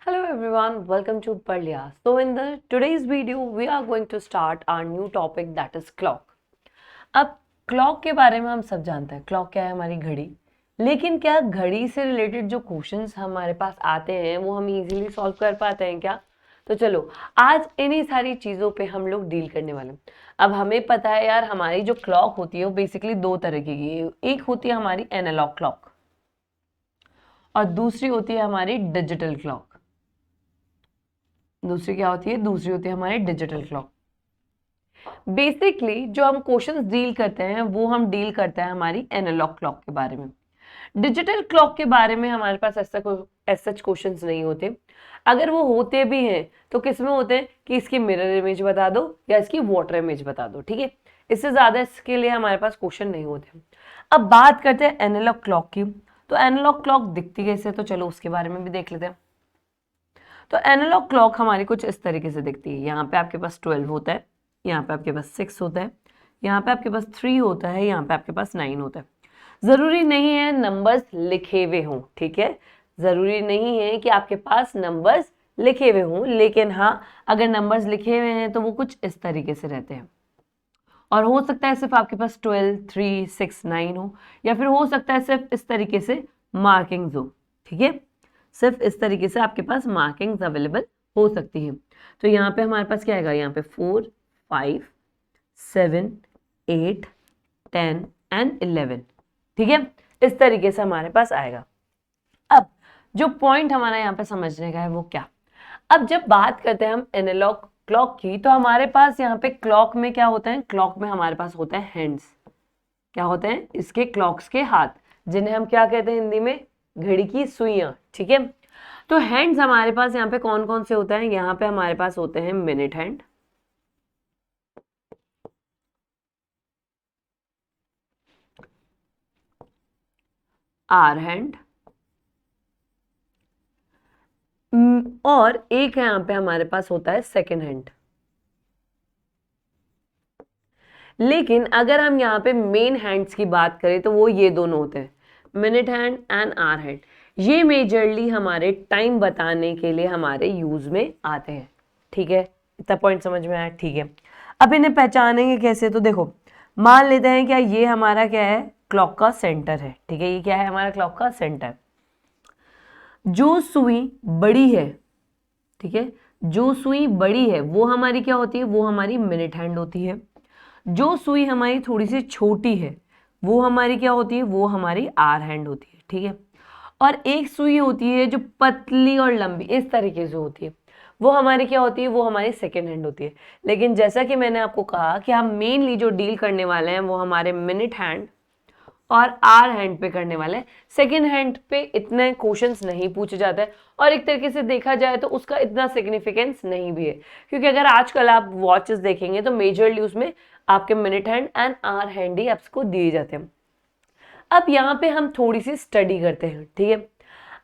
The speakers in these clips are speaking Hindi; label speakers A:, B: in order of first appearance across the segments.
A: Hello everyone, welcome to Parlia. So in the today's video, we are going to start our new topic that is clock. अब क्लॉक के बारे में हम सब जानते हैं, क्लॉक क्या है? हमारी घड़ी। लेकिन क्या घड़ी से रिलेटेड जो क्वेश्चंस हमारे पास आते हैं वो हम इजीली सॉल्व कर पाते हैं क्या? तो चलो आज इन्हीं सारी चीज़ों पे हम लोग डील करने वाले हैं। अब हमें पता है यार, हमारी जो क्लॉक होती है वो बेसिकली दो तरह की है। एक होती है हमारी एनालॉग क्लॉक और दूसरी होती है हमारी डिजिटल क्लॉक। दूसरी क्या होती है? दूसरी होती है हमारी डिजिटल क्लॉक। बेसिकली जो हम क्वेश्चंस डील करते हैं वो हम डील करते हैं हमारी एनालॉग क्लॉक के बारे में। डिजिटल क्लॉक के बारे में हमारे पास ऐसा क्वेश्चंस नहीं होते। अगर वो होते भी हैं तो किस में होते हैं कि इसकी मिरर इमेज बता दो या इसकी वाटर इमेज बता दो, ठीक है। इससे ज़्यादा इसके लिए हमारे पास क्वेश्चन नहीं होते। अब बात करते हैं एनालॉग क्लॉक की। तो एनालॉग क्लॉक दिखती कैसे, तो चलो उसके बारे में भी देख लेते हैं। तो एनालॉग क्लॉक हमारी कुछ इस तरीके से दिखती है। यहाँ पे आपके पास 12 होता है, यहाँ पे आपके पास 6 होता है, यहाँ पे आपके पास 3 होता है, यहाँ पे आपके पास 9 होता है। ज़रूरी नहीं है नंबर्स लिखे हुए हों, ठीक है। ज़रूरी नहीं है कि आपके पास नंबर्स लिखे हुए हों, लेकिन हाँ, अगर नंबर्स लिखे हुए हैं तो वो कुछ इस तरीके से रहते हैं। और हो सकता है सिर्फ आपके पास 12, 3, 6, 9 हो, या फिर हो सकता है सिर्फ इस तरीके से मार्किंग्स हो, ठीक है। सिर्फ इस तरीके से आपके पास मार्किंग्स अवेलेबल हो सकती हैं। तो यहाँ पे हमारे पास क्या आएगा? यहाँ पे 4, 5, 7, 8, 10 एंड 11, ठीक है। इस तरीके से हमारे पास आएगा। अब जो पॉइंट हमारा यहाँ पे समझने का है वो क्या? अब जब बात करते हैं हम एनालॉग क्लॉक की, तो हमारे पास यहाँ पे क्लॉक में क्या होता है? क्लॉक में हमारे पास होता है हैंड्स। क्या होते हैं? इसके क्लॉक्स के हाथ, जिन्हें हम क्या कहते हैं हिंदी में? घड़ी की सुइयां, ठीक है। तो हैंड्स हमारे पास यहाँ पे कौन कौन से होते हैं? यहाँ पे हमारे पास होते हैं मिनट हैंड, आवर हैंड, और एक यहाँ पे हमारे पास होता है सेकेंड हैंड। लेकिन अगर हम यहाँ पे मेन हैंड्स की बात करें तो वो ये दोनों होते हैं, minute hand and hour hand. ये मेजरली हमारे टाइम बताने के लिए हमारे यूज में आते हैं, ठीक है। इतना पॉइंट समझ में आया? ठीक है। अब इन्हें पहचानेंगे कैसे? तो देखो, मान लेते हैं क्या ये हमारा क्या है? क्लॉक का सेंटर है, ठीक है। ये क्या है? हमारा क्लॉक का सेंटर। जो सुई बड़ी है, ठीक है, जो सुई बड़ी है वो हमारी क्या होती है? वो हमारी मिनट हैंड होती है। जो सुई हमारी थोड़ी सी छोटी है वो हमारी क्या होती है? वो हमारी आवर हैंड होती है, ठीक है। और एक सुई होती है जो पतली और लंबी इस तरीके से होती है, वो हमारी क्या होती है? वो हमारी सेकेंड हैंड होती है। लेकिन जैसा कि मैंने आपको कहा कि हम मेनली जो डील करने वाले हैं वो हमारे मिनट हैंड और आर हैंड पे करने वाले हैं। सेकेंड हैंड पे इतने क्वेश्चंस नहीं पूछे जाते हैं, और एक तरीके से देखा जाए तो उसका इतना सिग्निफिकेंस नहीं भी है, क्योंकि अगर आजकल आप वॉचेस देखेंगे तो मेजरली उसमें आपके minute hand and hour hand ही आपको दिए जाते हैं। अब यहाँ पे हम थोड़ी सी स्टडी करते हैं, ठीक है।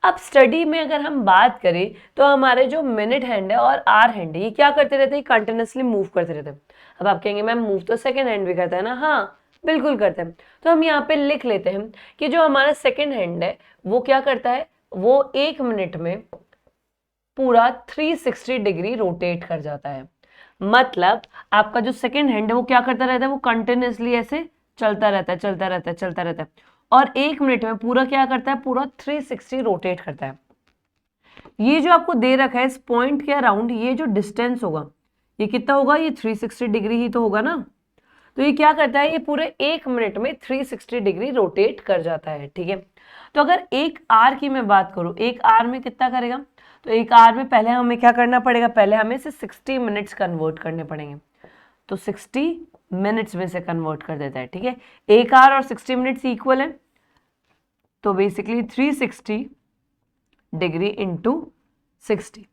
A: अब स्टडी में अगर हम बात करें तो हमारे जो मिनट हैंड है और आर हैंड है ये क्या करते रहते हैं? कंटिन्यूसली मूव करते रहते हैं। अब आप कहेंगे मैम मूव तो सेकेंड हैंड भी करता है ना? हाँ, बिल्कुल करते हैं। तो हम यहाँ पे लिख लेते हैं कि जो हमारा सेकेंड हैंड है वो क्या करता है? वो 1 मिनट में पूरा 360 डिग्री रोटेट कर जाता है। मतलब आपका जो सेकेंड हैंड है वो क्या करता रहता है? वो कंटिन्यूसली ऐसे चलता रहता है, चलता रहता है, चलता रहता है, और 1 मिनट में पूरा क्या करता है? पूरा 360 रोटेट करता है। ये जो आपको दे रखा है इस पॉइंट के अराउंड, ये जो डिस्टेंस होगा ये कितना होगा? ये 360 डिग्री ही तो होगा ना। तो ये क्या करता है? ये पूरे 1 मिनट में 360 डिग्री रोटेट कर जाता है, ठीक है। तो अगर एक आर की मैं बात करूं, एक आर में कितना करेगा? तो एक आर में पहले हमें क्या करना पड़ेगा? पहले हमें इसे 60 मिनट्स कन्वर्ट करने पड़ेंगे। तो 60 मिनट्स में से कन्वर्ट कर देता है, ठीक है। एक आर और 60 मिनट्स इक्वल है, तो बेसिकली 360 डिग्री इंटू 60।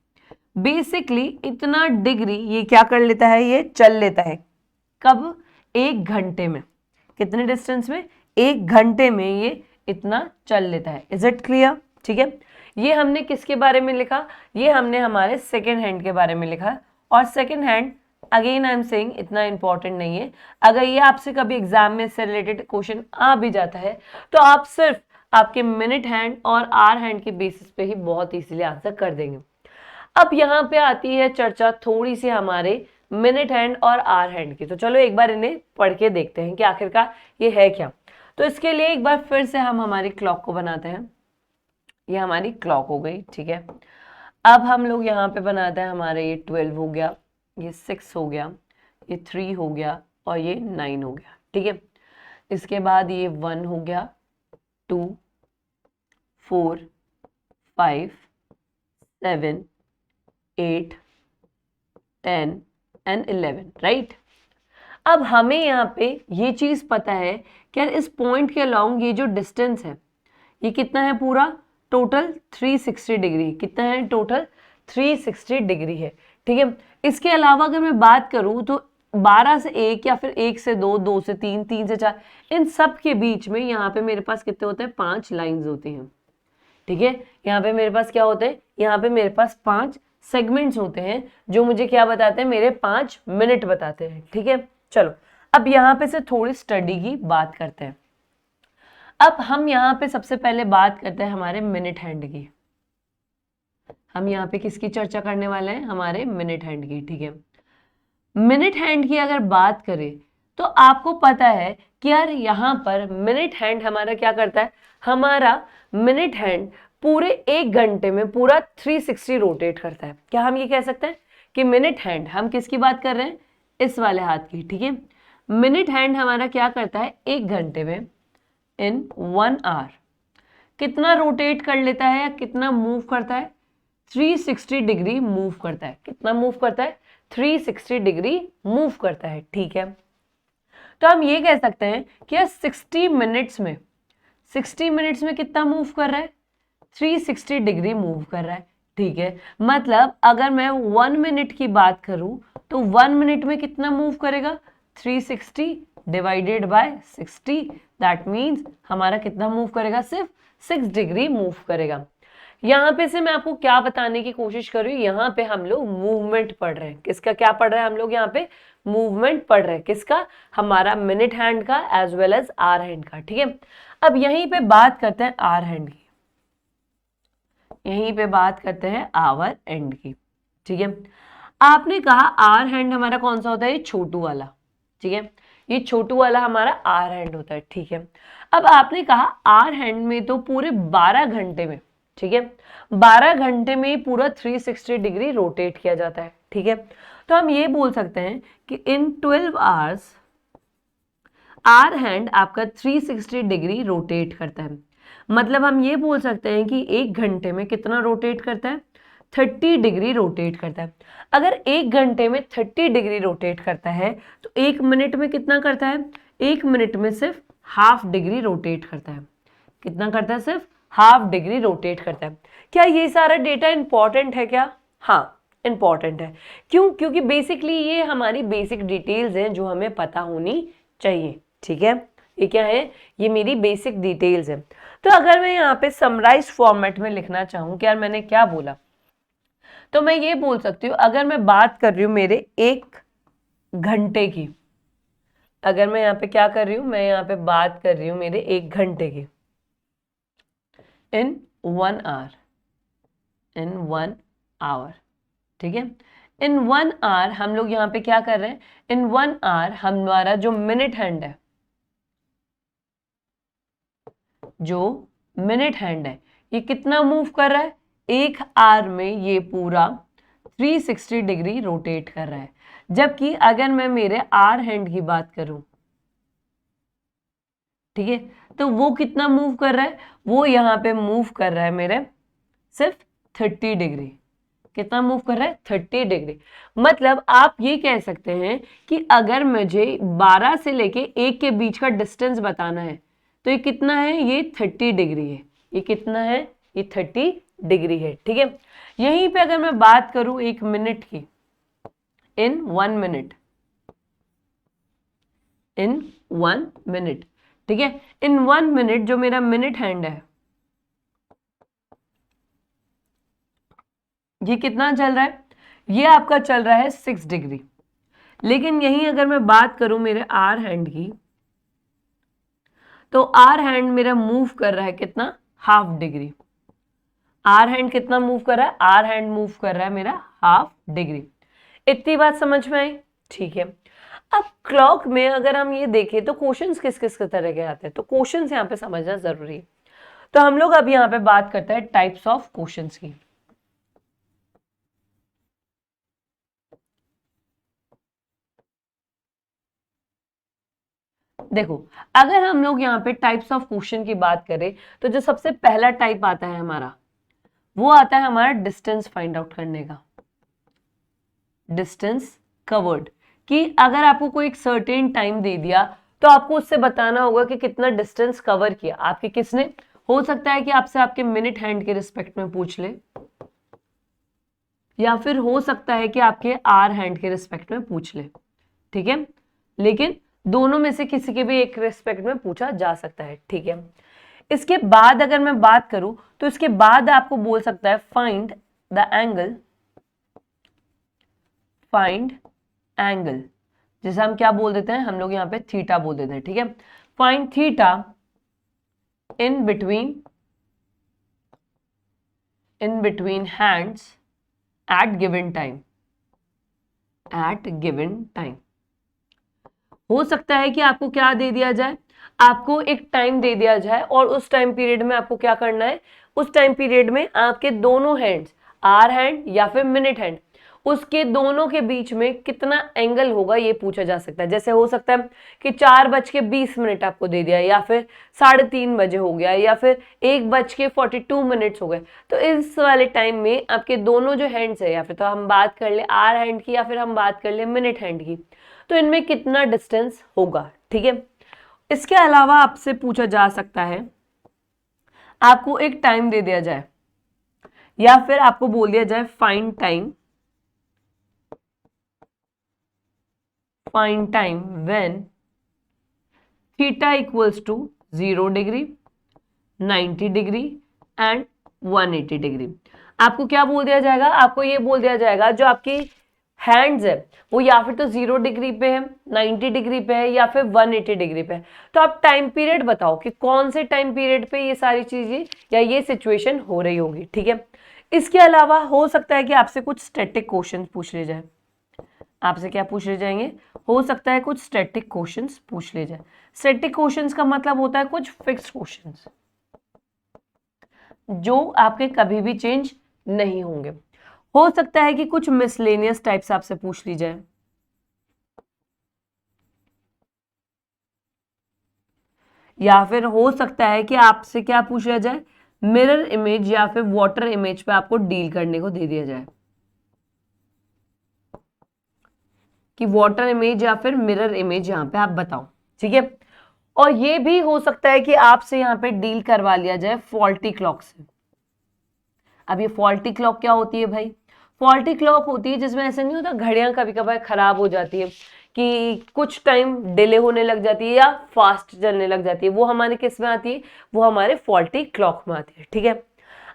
A: बेसिकली इतना डिग्री ये क्या कर लेता है? ये चल लेता है। कब? 1 घंटे में। कितने डिस्टेंस में? 1 घंटे में ये इतना चल लेता है। Is it clear? ठीक है। ये हमने किसके बारे में लिखा? ये हमने हमारे सेकेंड हैंड के बारे में लिखा। और second hand again I am saying इतना इंपॉर्टेंट नहीं है। अगर ये आपसे कभी एग्जाम में इससे रिलेटेड क्वेश्चन आ भी जाता है तो आप सिर्फ आपके मिनट हैंड और आवर हैंड के बेसिस पे ही बहुत इजीली आंसर कर देंगे। अब यहाँ पे आती है चर्चा थोड़ी सी हमारे मिनट हैंड और आवर हैंड की। तो चलो एक बार इन्हें पढ़ के देखते हैं कि आखिरकार ये है क्या। तो इसके लिए एक बार फिर से हम हमारी क्लॉक को बनाते हैं। ये हमारी क्लॉक हो गई, ठीक है। अब हम लोग यहाँ पे बनाते हैं, हमारे ये 12 हो गया, ये 6 हो गया, ये 3 हो गया और ये 9 हो गया, ठीक है। इसके बाद ये 1 हो गया, 2, 4, 5, 7, 8, 10 एंड 11, राइट। अब हमें यहाँ पे ये चीज़ पता है कि यार इस पॉइंट के अलोंग ये जो डिस्टेंस है ये कितना है, पूरा टोटल 360 डिग्री। कितना है टोटल? 360 डिग्री है, ठीक है। इसके अलावा अगर मैं बात करूँ तो 12 से 1 या फिर 1 से 2, 2 से 3, 3 से 4, इन सब के बीच में यहाँ पे मेरे पास कितने होते हैं? 5 लाइंस होती हैं, ठीक है। यहाँ पे मेरे पास क्या होते हैं? यहाँ पे मेरे पास 5 सेगमेंट्स होते हैं जो मुझे क्या बताते हैं? मेरे 5 मिनट बताते हैं, ठीक है। चलो अब यहाँ पे से थोड़ी स्टडी की बात करते हैं। अब हम यहाँ पे सबसे पहले बात करते हैं हमारे मिनट हैंड की। हम यहाँ पे किसकी चर्चा करने वाले हैं? हमारे मिनट हैंड की, ठीक है। मिनट हैंड की अगर बात करें तो आपको पता है कि यार यहाँ पर मिनट हैंड हमारा क्या करता है? हमारा मिनट हैंड पूरे 1 घंटे में पूरा 360 रोटेट करता है। क्या हम ये कह सकते हैं कि मिनट हैंड, हम किसकी बात कर रहे हैं? इस वाले हाथ की, ठीक है। मिनट हैंड हमारा क्या करता है? 1 घंटे में इन 1 आवर कितना रोटेट कर लेता है या कितना मूव करता है? 360 डिग्री मूव करता है। कितना मूव करता है? 360 डिग्री मूव करता है, ठीक है। तो हम ये कह सकते हैं कि यार 60 मिनट्स में कितना मूव कर रहा है? 360 डिग्री मूव कर रहा है, ठीक है। मतलब अगर मैं 1 मिनट की बात करूं तो 1 मिनट में कितना मूव करेगा? 360 डिवाइडेड बाय 60, दैट मीन्स हमारा कितना मूव करेगा? सिर्फ 6 डिग्री मूव करेगा। यहाँ पे से मैं आपको क्या बताने की कोशिश कर रही हूँ, यहाँ पे हम लोग मूवमेंट पढ़ रहे हैं। किसका क्या पढ़ रहे हैं हम लोग? यहाँ पे मूवमेंट पढ़ रहे हैं। किसका? हमारा मिनट हैंड का as well as hour hand का, ठीक है। अब यहीं पे बात करते हैं आवर हैंड की, यहीं पे बात करते हैं आवर हैंड की, ठीक है। आपने कहा आवर हैंड हमारा कौन सा होता है? ये छोटू वाला, ठीक है। ये छोटू वाला हमारा आवर हैंड होता है, ठीक है। अब आपने कहा आवर हैंड में तो पूरे 12 घंटे में, ठीक है, 12 घंटे में पूरा 360 डिग्री रोटेट किया जाता है, ठीक है। तो हम ये बोल सकते हैं कि इन 12 आवर्स आवर हैंड आपका 360 डिग्री रोटेट करता है। मतलब हम ये बोल सकते हैं कि 1 घंटे में कितना रोटेट करता है? 30 डिग्री रोटेट करता है। अगर 1 घंटे में 30 डिग्री रोटेट करता है तो 1 मिनट में कितना करता है? 1 मिनट में सिर्फ हाफ डिग्री रोटेट करता है। कितना करता है? सिर्फ हाफ डिग्री रोटेट करता है। क्या ये सारा डेटा इंपॉर्टेंट है क्या? हाँ, इंपॉर्टेंट है। क्यों? क्योंकि बेसिकली ये हमारी बेसिक डिटेल्स हैं जो हमें पता होनी चाहिए, ठीक है। ये क्या है? ये मेरी बेसिक डिटेल्स है। तो अगर मैं यहाँ पे समराइज फॉर्मेट में लिखना चाहूँ कि यार मैंने क्या बोला, तो मैं ये बोल सकती हूँ, अगर मैं बात कर रही हूँ मेरे 1 घंटे की, अगर मैं यहाँ पे क्या कर रही हूँ, मैं यहाँ पे बात कर रही हूँ मेरे 1 घंटे की, इन 1 आवर, इन 1 आवर, ठीक है। इन 1 आवर हम लोग यहाँ पे क्या कर रहे हैं? इन 1 आवर हमारा जो मिनट हैंड है, जो मिनट हैंड है, ये कितना मूव कर रहा है? 1 आवर में ये पूरा 360 डिग्री रोटेट कर रहा है। जबकि अगर मैं मेरे आवर हैंड की बात करूं, ठीक है, तो वो कितना मूव कर रहा है? वो यहाँ पे मूव कर रहा है मेरे सिर्फ 30 डिग्री। कितना मूव कर रहा है? 30 डिग्री। मतलब आप ये कह सकते हैं कि अगर मुझे 12 से लेके 1 के बीच का डिस्टेंस बताना है तो ये कितना है? ये 30 डिग्री है। ये कितना है? ये 30 डिग्री है, ठीक है। यहीं पे अगर मैं बात करूं 1 मिनट की, इन 1 मिनट, इन 1 मिनट, ठीक है। इन 1 मिनट जो मेरा मिनट हैंड है ये कितना चल रहा है? ये आपका चल रहा है 6 डिग्री। लेकिन यहीं अगर मैं बात करूं मेरे आवर हैंड की, तो आवर हैंड मेरा मूव कर रहा है कितना? Half degree. आर हैंड कितना मूव कर रहा है, आर हैंड मूव कर रहा है मेरा हाफ डिग्री। इतनी बात समझ में आई, ठीक है। अब क्लॉक में अगर हम ये देखें तो क्वेश्चंस किस किस तरह के आते हैं, तो क्वेश्चंस यहाँ पे समझना जरूरी है। तो हम लोग अब यहाँ पे बात करते हैं टाइप्स ऑफ क्वेश्चंस की। देखो, अगर हम लोग यहाँ पे टाइप्स ऑफ क्वेश्चन की बात करें तो जो सबसे पहला टाइप आता है हमारा, वो आता है हमारा डिस्टेंस फाइंड आउट करने का। डिस्टेंस कवर्ड, कि अगर आपको कोई एक सर्टेन टाइम दे दिया तो आपको उससे बताना होगा कि कितना डिस्टेंस कवर किया आपके किसने। हो सकता है कि आपसे आपके मिनट हैंड के रिस्पेक्ट में पूछ ले, या फिर हो सकता है कि आपके आर हैंड के रिस्पेक्ट में पूछ ले, ठीक है। लेकिन दोनों में से किसी के भी एक रिस्पेक्ट में पूछा जा सकता है, ठीक है। इसके बाद अगर मैं बात करूं तो इसके बाद आपको बोल सकता है find the angle, find angle, जैसे हम क्या बोल देते हैं, हम लोग यहाँ पे थीटा बोल देते हैं, ठीक है। Find theta in between hands at given time, at given time. हो सकता है कि आपको क्या दे दिया जाए, आपको एक टाइम दे दिया जाए और उस टाइम पीरियड में आपको क्या करना है, उस टाइम पीरियड में आपके दोनों हैंड्स, आर हैंड या फिर मिनट हैंड, उसके दोनों के बीच में कितना एंगल होगा ये पूछा जा सकता है। जैसे हो सकता है कि 4:20 आपको दे दिया, या फिर 3:30 बजे हो गया, या फिर 1:42 हो गए। तो इस वाले टाइम में आपके दोनों जो हैंड्स है, या फिर तो हम बात कर ले आर हैंड की या फिर हम बात कर ले मिनट हैंड की, तो इनमें कितना डिस्टेंस होगा, ठीक है। इसके अलावा आपसे पूछा जा सकता है, आपको एक टाइम दे दिया जाए या फिर आपको बोल दिया जाए find time, find time when theta equals to 0 degree, 90 degree and 180 degree. आपको क्या बोल दिया जाएगा, आपको ये बोल दिया जाएगा जो आपकी हैंड्स है वो या फिर तो 0 डिग्री पे है, 90 डिग्री पे है, या फिर 180 डिग्री पे है। तो आप टाइम पीरियड बताओ कि कौन से टाइम पीरियड पे ये सारी चीजें या ये सिचुएशन हो रही होगी, ठीक है। इसके अलावा हो सकता है कि आपसे कुछ स्टैटिक क्वेश्चन पूछ ले जाए, आपसे क्या पूछ ले जाएंगे, हो सकता है कुछ स्टैटिक क्वेश्चंस पूछ ले जाए। स्टैटिक क्वेश्चंस का मतलब होता है कुछ फिक्स्ड क्वेश्चंस जो आपके कभी भी चेंज नहीं होंगे। हो सकता है कि कुछ मिसलेनियस टाइप्स आपसे पूछ ली जाए, या फिर हो सकता है कि आपसे क्या पूछ लिया जाए, मिरर इमेज या फिर वाटर इमेज पे आपको डील करने को दे दिया जाए, कि वाटर इमेज या फिर मिरर इमेज यहाँ पे आप बताओ, ठीक है। और ये भी हो सकता है कि आपसे यहाँ पे डील करवा लिया जाए फॉल्टी क्लॉक से। अब ये फॉल्टी क्लॉक क्या होती है भाई, फॉल्टी क्लॉक होती है जिसमें ऐसा नहीं होता, घड़ियां कभी कभार खराब हो जाती है कि कुछ टाइम डिले होने लग जाती है या फास्ट चलने लग जाती है, वो हमारे किस में आती है, वो हमारे फॉल्टी क्लॉक में आती है, ठीक है।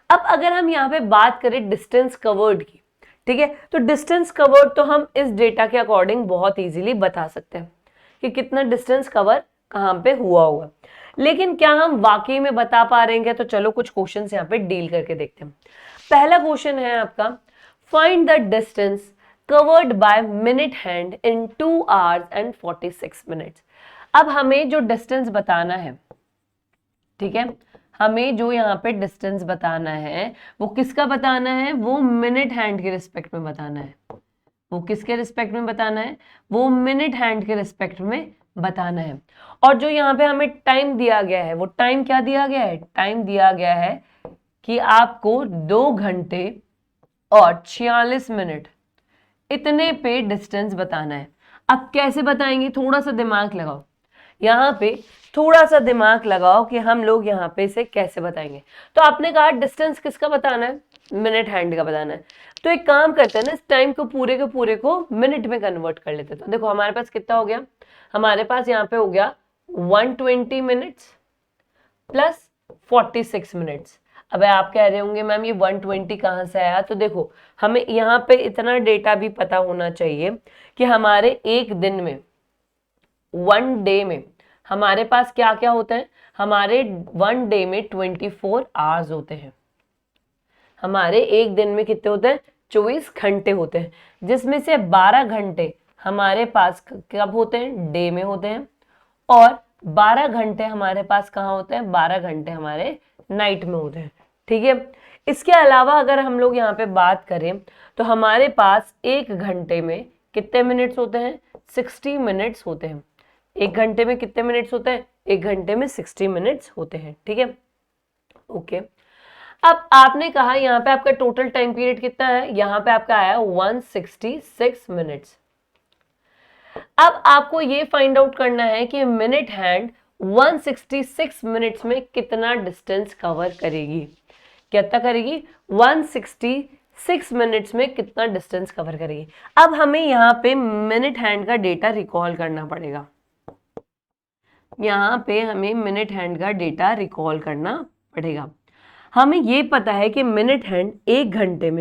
A: अब अगर हम यहाँ पे बात करें डिस्टेंस कवर्ड की, ठीक है, तो डिस्टेंस कवर्ड तो हम इस डेटा के अकॉर्डिंग बहुत इजीली बता सकते हैं कि कितना डिस्टेंस कवर कहाँ पे हुआ होगा। लेकिन क्या हम वाकई में बता पा रहे हैं, तो चलो कुछ क्वेश्चंस यहाँ पे डील करके देखते हैं। पहला क्वेश्चन है आपका, find the distance covered by minute hand in 2 hours and 46 minutes। अब हमें जो डिस्टेंस बताना है, ठीक है, हमें जो यहाँ पे डिस्टेंस बताना है वो किसका बताना है, वो मिनट हैंड के रिस्पेक्ट में बताना है। वो किसके रिस्पेक्ट में बताना है, वो मिनट हैंड के रिस्पेक्ट में बताना है। और जो यहाँ पे हमें टाइम दिया गया है, वो टाइम क्या दिया गया है, टाइम दिया गया है कि आपको 2 घंटे और 46 मिनट इतने पे डिस्टेंस बताना है। अब कैसे बताएंगे, थोड़ा सा दिमाग लगाओ यहाँ पे, थोड़ा सा दिमाग लगाओ कि हम लोग यहाँ पे इसे कैसे बताएंगे। तो आपने कहा डिस्टेंस किसका बताना है, मिनट हैंड का बताना है। तो एक काम करते हैं ना, इस टाइम को पूरे के पूरे को मिनट में कन्वर्ट कर लेते हैं। तो देखो हमारे पास कितना हो गया, हमारे पास यहाँ पे हो गया 120 मिनट्स प्लस 46 मिनट्स। अब आप कह रहे होंगे मैम ये 120 कहाँ से आया, तो देखो हमें यहाँ पे इतना डेटा भी पता होना चाहिए कि हमारे एक दिन में, 1 डे में हमारे पास क्या क्या होता है, हमारे 1 डे में 24 आवर्स होते हैं। हमारे एक दिन में कितने होते हैं, 24 घंटे होते हैं, जिसमें से 12 घंटे हमारे पास कब होते हैं, डे में होते हैं, और 12 घंटे हमारे पास कहाँ होते हैं, 12 घंटे हमारे नाइट में होते हैं। ठीक है, इसके अलावा अगर हम लोग यहाँ पे बात करें तो हमारे पास एक घंटे में कितने मिनट्स होते हैं, 60 मिनट्स होते हैं। एक घंटे में कितने मिनट्स होते हैं, एक घंटे में 60 मिनट्स होते हैं। ठीक है, ओके। अब आपने कहा यहाँ पे आपका टोटल टाइम पीरियड कितना है, यहाँ पे आपका आया 166 मिनट्स। अब आपको ये फाइंड आउट करना है कि मिनट हैंड 166 मिनट्स में कितना डिस्टेंस कवर करेगी, कितना करेगी, 166 मिनट्स में कितना डिस्टेंस कवर करेगी। अब हमें यहाँ पे मिनट हैंड का डेटा रिकॉल करना पड़ेगा, यहाँ पे हमें मिनट हैंड का डेटा रिकॉल करना पड़ेगा। हमें ये पता है कि मिनट हैंड एक घंटे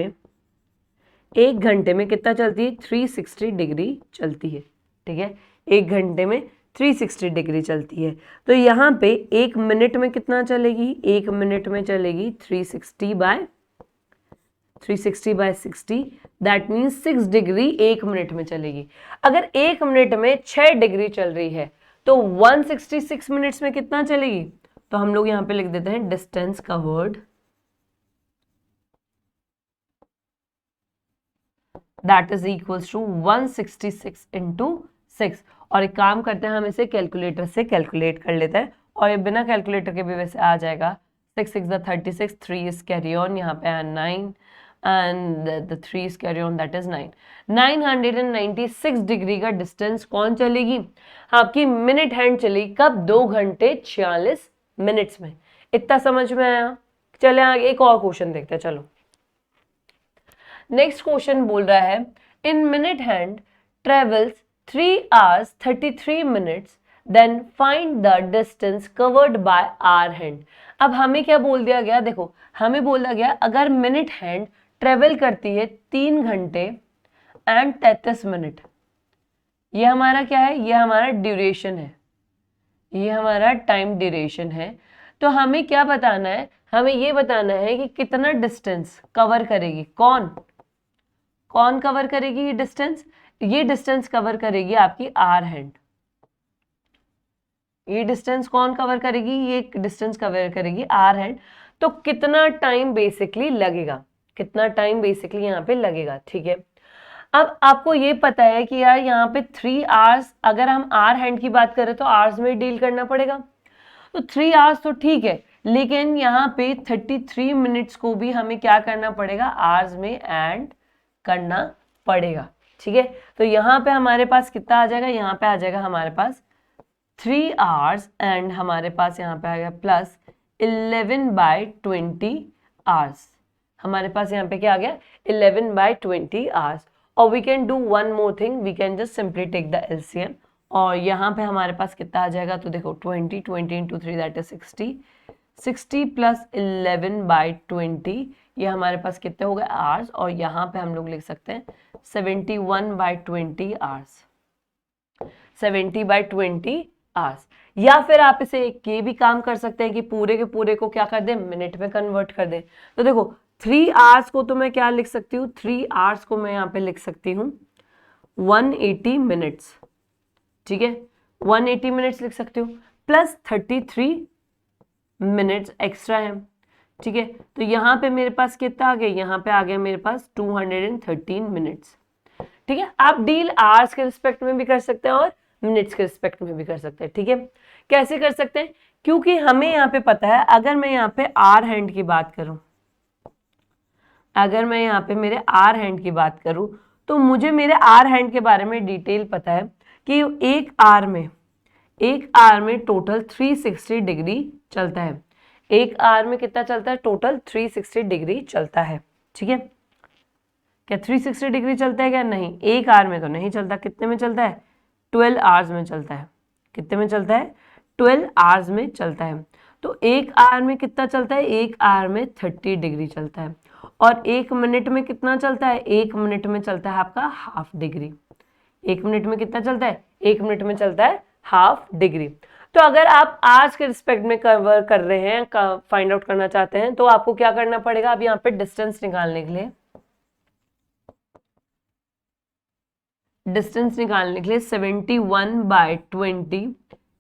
A: में कितना चलती है, 360 डिग्री चलती है। ठीक है, एक घंटे में 360 डिग्री चलती है। तो यहाँ पे एक मिनट में कितना चलेगी, एक मिनट में चलेगी 360 बाय 60, दैट मीन्स 6 डिग्री एक मिनट में चलेगी। अगर एक मिनट में 6 डिग्री चल रही है तो 166 मिनट्स में कितना चलेगी, तो हम लोग यहाँ पे लिख देते हैं distance covered that is equals to 166 into 6। और एक काम करते हैं, हम इसे कैलकुलेटर से कैलकुलेट कर लेते हैं, और ये बिना कैलकुलेटर के भी वैसे आ जाएगा। 6 6 36, 3 इज कैरी ऑन, यहाँ पे है 9 and the 3 is carry on, that is 9। 996 degree का डिस्टेंस कौन चलेगी, आपकी मिनट हैंड चलेगी। कब, 2 घंटे 46 मिनट्स में। इतना समझ में आया। चले आगे एक और क्वेश्चन देखते हैं। चलो नेक्स्ट क्वेश्चन बोल रहा है, in minute hand travels 3 hours 33 minutes, then find the distance covered by hour hand. अब हमें क्या बोल दिया गया, देखो हमें बोला गया अगर मिनट हैंड ट्रेवल करती है 3 घंटे एंड 33 मिनट, ये हमारा क्या है, ये हमारा ड्यूरेशन है, ये हमारा टाइम ड्यूरेशन है। तो हमें क्या बताना है, हमें ये बताना है कि कितना डिस्टेंस कवर करेगी, कौन कवर करेगी ये डिस्टेंस, ये डिस्टेंस कवर करेगी आपकी आर हैंड। ये डिस्टेंस कौन कवर करेगी, ये डिस्टेंस कवर करेगी आर हैंड। तो कितना टाइम बेसिकली लगेगा, कितना टाइम बेसिकली यहाँ पे लगेगा। ठीक है, अब आपको ये पता है कि यार यहाँ पे 3 hours, अगर हम आर हैंड की बात करें तो आवर्स में डील करना पड़ेगा, तो 3 hours तो ठीक है, लेकिन यहाँ पे 33 मिनट्स को भी हमें क्या करना पड़ेगा, आवर्स में एड करना पड़ेगा। ठीक है, तो यहाँ पे हमारे पास कितना आ जाएगा, यहाँ पे आ जाएगा हमारे पास 3 hours एंड हमारे पास यहाँ पे आ गया प्लस 11/20 hours। हमारे पास यहाँ पे क्या आ गया, 11/20 hours। और we can do one more thing, we can just simply take the LCM, और यहाँ पे हमारे पास कितना आ जाएगा, तो देखो 20 इंटू 3 दैट इज 60 प्लस 11/20, ये हमारे पास कितने हो गए आवर्स, और यहाँ पे हम लोग लिख सकते हैं 71/20 आवर्स, 70/20 आवर्स। या फिर आप इसे ये भी काम कर सकते हैं कि पूरे के पूरे को क्या कर दें, मिनट में कन्वर्ट कर दें। तो देखो 3 आवर्स को तो मैं क्या लिख सकती हूँ, 3 आवर्स को मैं यहाँ पे लिख सकती हूँ 180 मिनट्स। ठीक है, 180 मिनट्स लिख सकती हूँ, प्लस 33 मिनट्स एक्स्ट्रा है। ठीक है, तो यहाँ पे मेरे पास कितना आ गया, यहाँ पे आ गया मेरे पास 213 मिनट्स। ठीक है, आप डील आवर्स के रिस्पेक्ट में भी कर सकते हैं और मिनट्स के रिस्पेक्ट में भी कर सकते हैं। ठीक है, कैसे कर सकते हैं, क्योंकि हमें यहाँ पे पता है, अगर मैं यहाँ पे आर हैंड की बात करूं, अगर मैं यहाँ पे मेरे आर हैंड की बात करूं, तो मुझे मेरे आर हैंड के बारे में डिटेल पता है कि एक आर में टोटल 360 डिग्री चलता है। एक आर में कितना चलता है, टोटल 360 डिग्री चलता है। ठीक है, क्या 360 डिग्री चलता है क्या, नहीं, एक आर में तो नहीं चलता। कितने में चलता है, 12 आवर्स में चलता है। कितने में चलता है, 12 आवर्स में चलता है। तो एक आवर में कितना चलता है, एक आवर में 30 डिग्री चलता है। और एक मिनट में कितना चलता है, एक मिनट में चलता है आपका हाफ डिग्री। एक मिनट में कितना चलता है, एक मिनट में चलता है हाफ डिग्री। तो अगर आप आवर्स के रिस्पेक्ट में कवर कर रहे हैं, फाइंड आउट करना चाहते हैं, तो आपको क्या करना पड़ेगा, अब यहाँ पे डिस्टेंस निकालने के लिए 71/20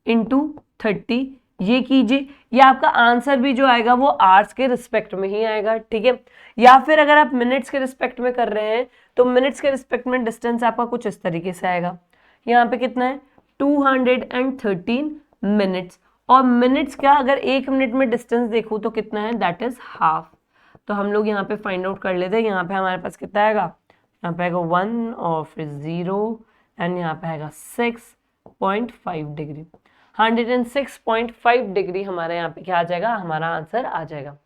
A: इंटू 30 ये कीजिए। ये आपका आंसर भी जो आएगा वो आवर्स के रिस्पेक्ट में ही आएगा, ठीक है। या फिर अगर आप मिनट्स के रिस्पेक्ट में कर रहे हैं तो मिनट्स के रिस्पेक्ट में डिस्टेंस आपका कुछ इस तरीके से आएगा। यहाँ पे कितना है 213 मिनट्स, और मिनट्स का अगर 1 मिनट में डिस्टेंस देखूँ तो कितना है, दैट इज हाफ। तो हम लोग यहाँ पे फाइंड आउट कर लेते हैं। यहाँ पे हमारे पास कितना आएगा, यहाँ पे आएगा 1 और फिर 0 एंड यहाँ पे आएगा 6.5 डिग्री। 106.5 डिग्री हमारे यहाँ पे क्या आ जाएगा, हमारा आंसर आ जाएगा।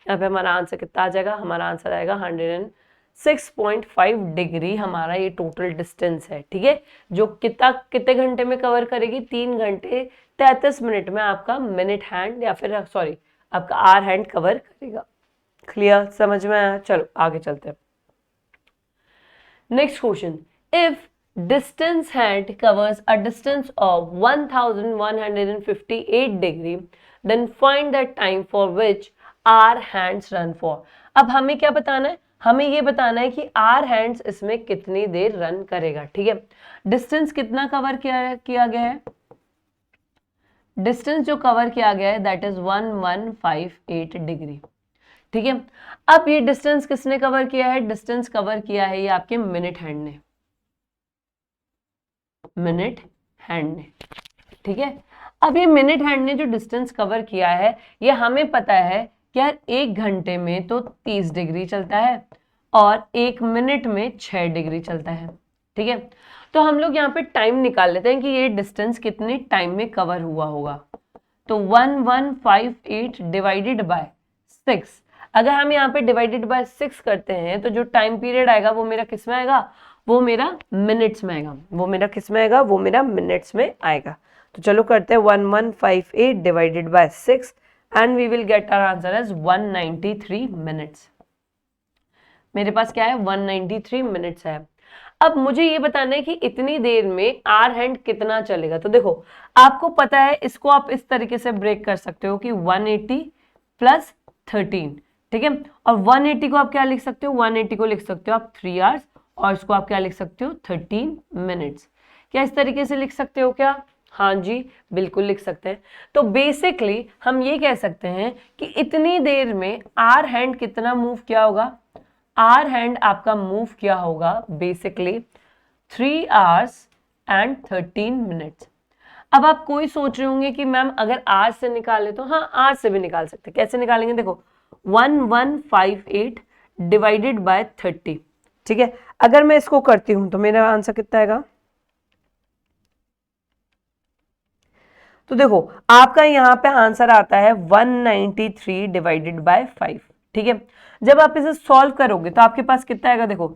A: यहाँ पे हमारा आंसर कितना आ जाएगा, हमारा आंसर आएगा 106.5 डिग्री हमारा ये टोटल डिस्टेंस है, ठीक है। जो कितने घंटे में कवर करेगी, 3 घंटे 33 मिनट में आपका मिनट हैंड या फिर सॉरी आपका आवर हैंड कवर करेगा। क्लियर, समझ में आया? चलो आगे चलते हैं। Next question, if distance hand covers a distance of 1158 degree, then find the time for which our hands run for। अब हमें क्या बताना है, हमें ये बताना है कि our hands इसमें कितनी देर रन करेगा, ठीक है। डिस्टेंस कितना कवर किया गया है, डिस्टेंस जो कवर किया गया है दैट इज 1158 डिग्री, ठीक है। अब ये डिस्टेंस किसने कवर किया है, डिस्टेंस कवर किया है ये आपके मिनट हैंड ने, मिनट हैंड ने, ठीक है। अब ये मिनट हैंड ने जो डिस्टेंस कवर किया है ये हमें पता है कि यार 1 घंटे में तो 30 डिग्री चलता है और 1 मिनट में 6 डिग्री चलता है, ठीक है। तो हम लोग यहाँ पे टाइम निकाल लेते हैं कि ये डिस्टेंस कितने टाइम में कवर हुआ होगा। तो 1158 डिवाइडेड बाय 6, अगर हम यहाँ पे डिवाइडेड बाय 6 करते हैं तो जो टाइम पीरियड आएगा वो मेरा किस में आएगा, वो मेरा मिनट्स में आएगा। वो मेरा किस में आएगा, वो मेरा मिनट्स में आएगा। तो चलो करते हैं 1158 divided by 6 and we will get our answer as 193 minutes. मेरे पास क्या है, 193 मिनट्स है। अब मुझे ये बताना है कि इतनी देर में आवर हैंड कितना चलेगा। तो देखो आपको पता है, इसको आप इस तरीके से ब्रेक कर सकते हो कि 180 प्लस 13, ठीक है। और 180 को आप क्या लिख सकते हो, 180 को लिख सकते हो आप 3 आवर्स, और इसको आप क्या लिख सकते हो 13 मिनट्स। क्या इस तरीके से लिख सकते हो क्या, हाँ जी बिल्कुल लिख सकते हैं। तो बेसिकली हम ये कह सकते हैं कि इतनी देर में आवर हैंड कितना मूव किया होगा, आवर हैंड आपका मूव किया होगा बेसिकली 3 आवर्स एंड 13 मिनट्स। अब आप कोई सोच रहे होंगे कि मैम अगर आवर से निकाले तो हाँ आवर से भी निकाल सकते हैं। कैसे निकालेंगे, देखो 1158 डिवाइडेड बाय 30, ठीक है। अगर मैं इसको करती हूं तो मेरा आंसर कितना आएगा, तो देखो आपका यहां पे आंसर आता है 193 डिवाइडेड बाय 5, ठीक है। जब आप इसे सॉल्व करोगे तो आपके पास कितना आएगा, देखो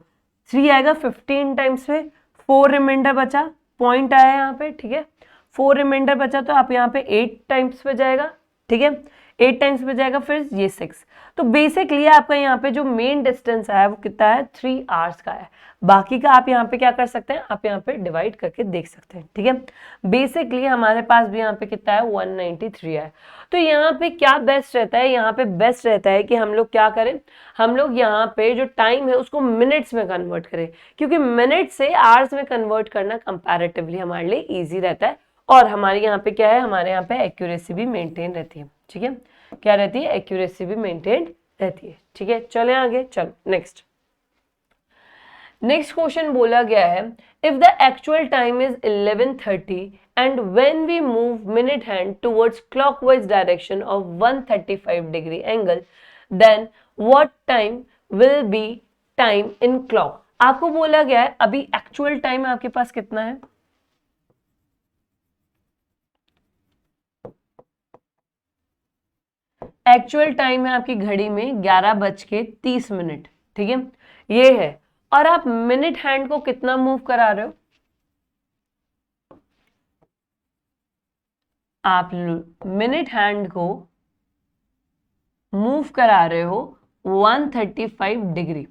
A: 3 आएगा 15 टाइम्स में, 4 रिमाइंडर बचा, पॉइंट आया यहाँ पे, ठीक है। 4 रिमाइंडर बचा तो आप यहाँ पे 8 टाइम्स पे जाएगा, ठीक है। 8 टाइम्स पे जाएगा, फिर ये 6। तो बेसिकली आपका यहाँ पे जो मेन डिस्टेंस आया वो कितना है, 3 आवर्स का है। बाकी का आप यहाँ पे क्या कर सकते हैं, आप यहाँ पे डिवाइड करके देख सकते हैं, ठीक है। बेसिकली हमारे पास भी यहाँ पे कितना है 193 है। तो यहाँ पे क्या बेस्ट रहता है, यहाँ पे बेस्ट रहता है कि हम लोग क्या करें, हम लोग यहाँ पे जो टाइम है उसको मिनट्स में कन्वर्ट करें, क्योंकि मिनट से आवर्स में कन्वर्ट करना कंपैरेटिवली हमारे लिए ईजी रहता है। और हमारे यहाँ पे क्या है, हमारे यहाँ पे एक्यूरेसी भी मेंटेन रहती है, ठीक है। क्या रहती है, एक्यूरेसी भी मेंटेन रहती है, ठीक है। चले आगे, चलो नेक्स्ट क्वेश्चन बोला गया है, if the actual time is 11:30 and when we move minute hand towards clockwise direction of 135 degree angle, then what time will be time in clock. आपको बोला गया है अभी एक्चुअल टाइम आपके पास कितना है, एक्चुअल टाइम है आपकी घड़ी में 11:30, ठीक है, ये है। और आप मिनट हैंड को कितना मूव करा रहे हो, आप मिनट हैंड को मूव करा रहे हो 135 डिग्री,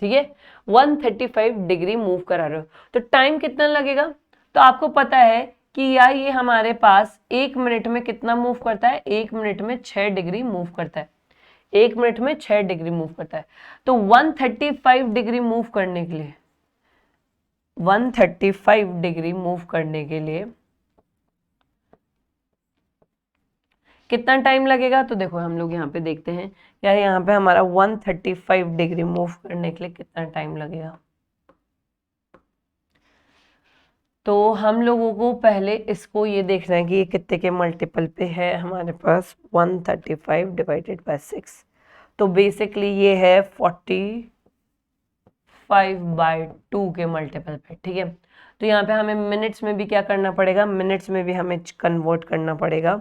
A: ठीक है। 135 डिग्री मूव करा रहे हो, तो टाइम कितना लगेगा, तो आपको पता है कि यार ये हमारे पास 1 मिनट में कितना मूव करता है, 1 मिनट में 6 डिग्री मूव करता है, 1 मिनट में 6 डिग्री मूव करता है। तो 135 डिग्री मूव करने के लिए, 135 डिग्री मूव करने के लिए कितना टाइम लगेगा? तो देखो हम लोग यहाँ पे देखते हैं यार, यहाँ पे हमारा 135 डिग्री मूव करने के लिए कितना टाइम लगेगा। तो हम लोगों को पहले इसको ये देखना है कि ये कितने के मल्टीपल पे है हमारे पास, 135 डिवाइडेड बाय 6, तो बेसिकली ये है 45/2 के मल्टीपल पे, ठीक है। तो यहाँ पे हमें मिनट्स में भी क्या करना पड़ेगा, मिनट्स में भी हमें कन्वर्ट करना पड़ेगा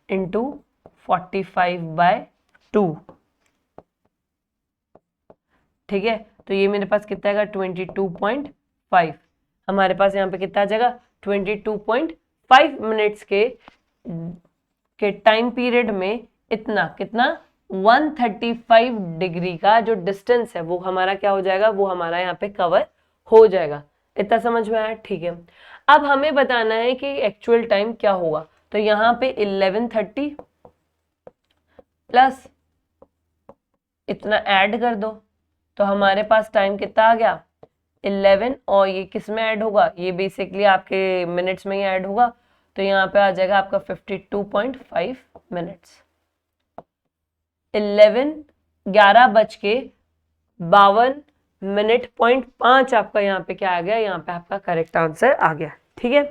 A: इंटू 45/2, ठीक है। तो ये मेरे पास कितना आएगा, 22.5, हमारे पास यहाँ पे कितना आ जाएगा, 22.5 मिनट्स के टाइम पीरियड में इतना कितना 135 डिग्री का जो डिस्टेंस है वो हमारा क्या हो जाएगा, वो हमारा यहाँ पे कवर हो जाएगा। इतना समझ में आया, ठीक है। अब हमें बताना है कि एक्चुअल टाइम क्या होगा। तो यहाँ पे 11:30 प्लस इतना ऐड कर दो, तो हमारे पास टाइम कितना आ गया 11, और ये किस में ऐड होगा, ये बेसिकली आपके मिनट्स में ही ऐड होगा। तो यहाँ पे आ जाएगा आपका 52.5 मिनट्स। 11:52 आपका यहाँ पे क्या आ गया, यहाँ पे आपका करेक्ट आंसर आ गया, ठीक है।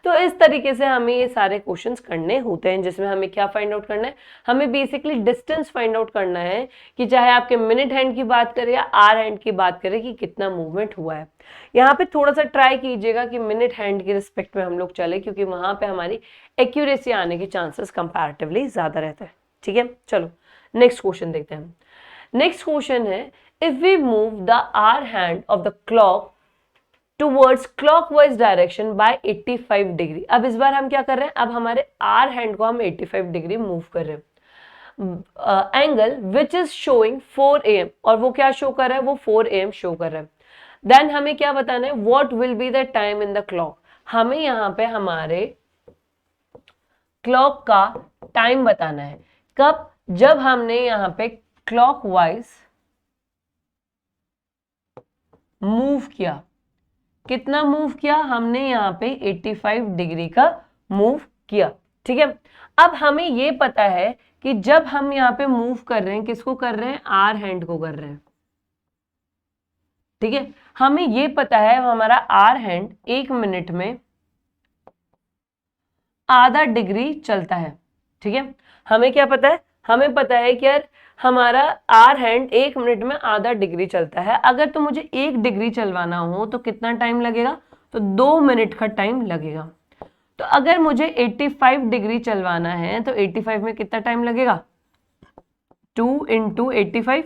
A: तो इस तरीके से हमें ये सारे क्वेश्चंस करने होते हैं, जिसमें हमें क्या फाइंड आउट करना है, हमें बेसिकली डिस्टेंस फाइंड आउट करना है कि चाहे आपके मिनट हैंड की बात करें या आर हैंड की बात करें कि कितना मूवमेंट हुआ है। यहाँ पे थोड़ा सा ट्राई कीजिएगा कि मिनट हैंड की रिस्पेक्ट में हम लोग चले, क्योंकि वहां पे हमारी एक्यूरेसी आने के चांसेस कंपैरेटिवली ज्यादा रहते हैं, ठीक है। चलो नेक्स्ट क्वेश्चन देखते हैं। नेक्स्ट क्वेश्चन है, if we move the hour hand of the clock towards clockwise direction by 85 degree. अब इस बार हम क्या कर रहे हैं, अब हमारे आर हैंड को हम 85 डिग्री मूव कर रहे हैं, angle which is showing 4 AM, और वो क्या शो कर रहा है, वो 4 AM शो कर रहा है। देन हमें क्या बताना है, what will be the time in the clock. हमें यहाँ पे हमारे क्लॉक का टाइम बताना है, कब, जब हमने यहाँ पे क्लॉकवाइज मूव किया। कितना मूव किया हमने, यहाँ पे 85 डिग्री का मूव किया, ठीक है। अब हमें ये पता है कि जब हम यहाँ पे मूव कर रहे हैं, किसको कर रहे हैं, आर हैंड को कर रहे हैं, ठीक है। हमें ये पता है हमारा आर हैंड 1 मिनट में आधा डिग्री चलता है, ठीक है। हमें क्या पता है, हमें पता है कि यार हमारा आर हैंड 1 मिनट में आधा डिग्री चलता है। अगर तो मुझे 1 डिग्री चलवाना हो तो कितना टाइम लगेगा, तो 2 मिनट का टाइम लगेगा। तो अगर मुझे 85 डिग्री चलवाना है तो 85 में कितना टाइम लगेगा, 2 × 85,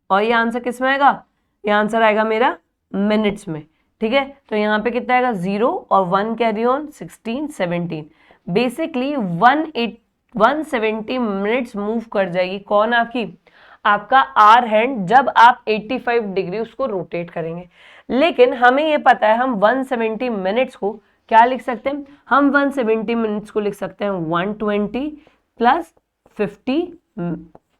A: और ये आंसर किस में आएगा, ये आंसर आएगा मेरा मिनट्स में, ठीक है। तो यहाँ पे कितना आएगा, 0 और 1 carry on, 16 17, basically 170 minutes move कर जाएगी कौन, आपकी आपका आर हैंड, जब आप 85 डिग्री उसको रोटेट करेंगे। लेकिन हमें ये पता है हम 170 मिनट्स को क्या लिख सकते हैं, हम 170 मिनट्स को लिख सकते हैं 120 प्लस 50,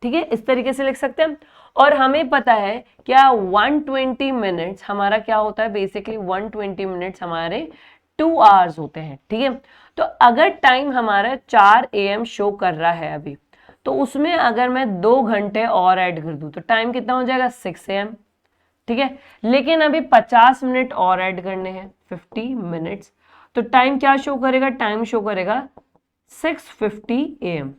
A: ठीक है, इस तरीके से लिख सकते हैं। और हमें पता है क्या 120 मिनट्स हमारा क्या होता है, बेसिकली 120 मिनट्स हमारे 2 आवर्स होते हैं, ठीक है। तो अगर टाइम हमारा 4 AM शो कर रहा है अभी, तो उसमें अगर मैं 2 घंटे और ऐड कर दूं तो टाइम कितना हो जाएगा, 6 AM, ठीक है। लेकिन अभी 50 मिनट और ऐड करने हैं, 50 मिनट्स, तो टाइम क्या शो करेगा, टाइम शो करेगा 6:50 AM।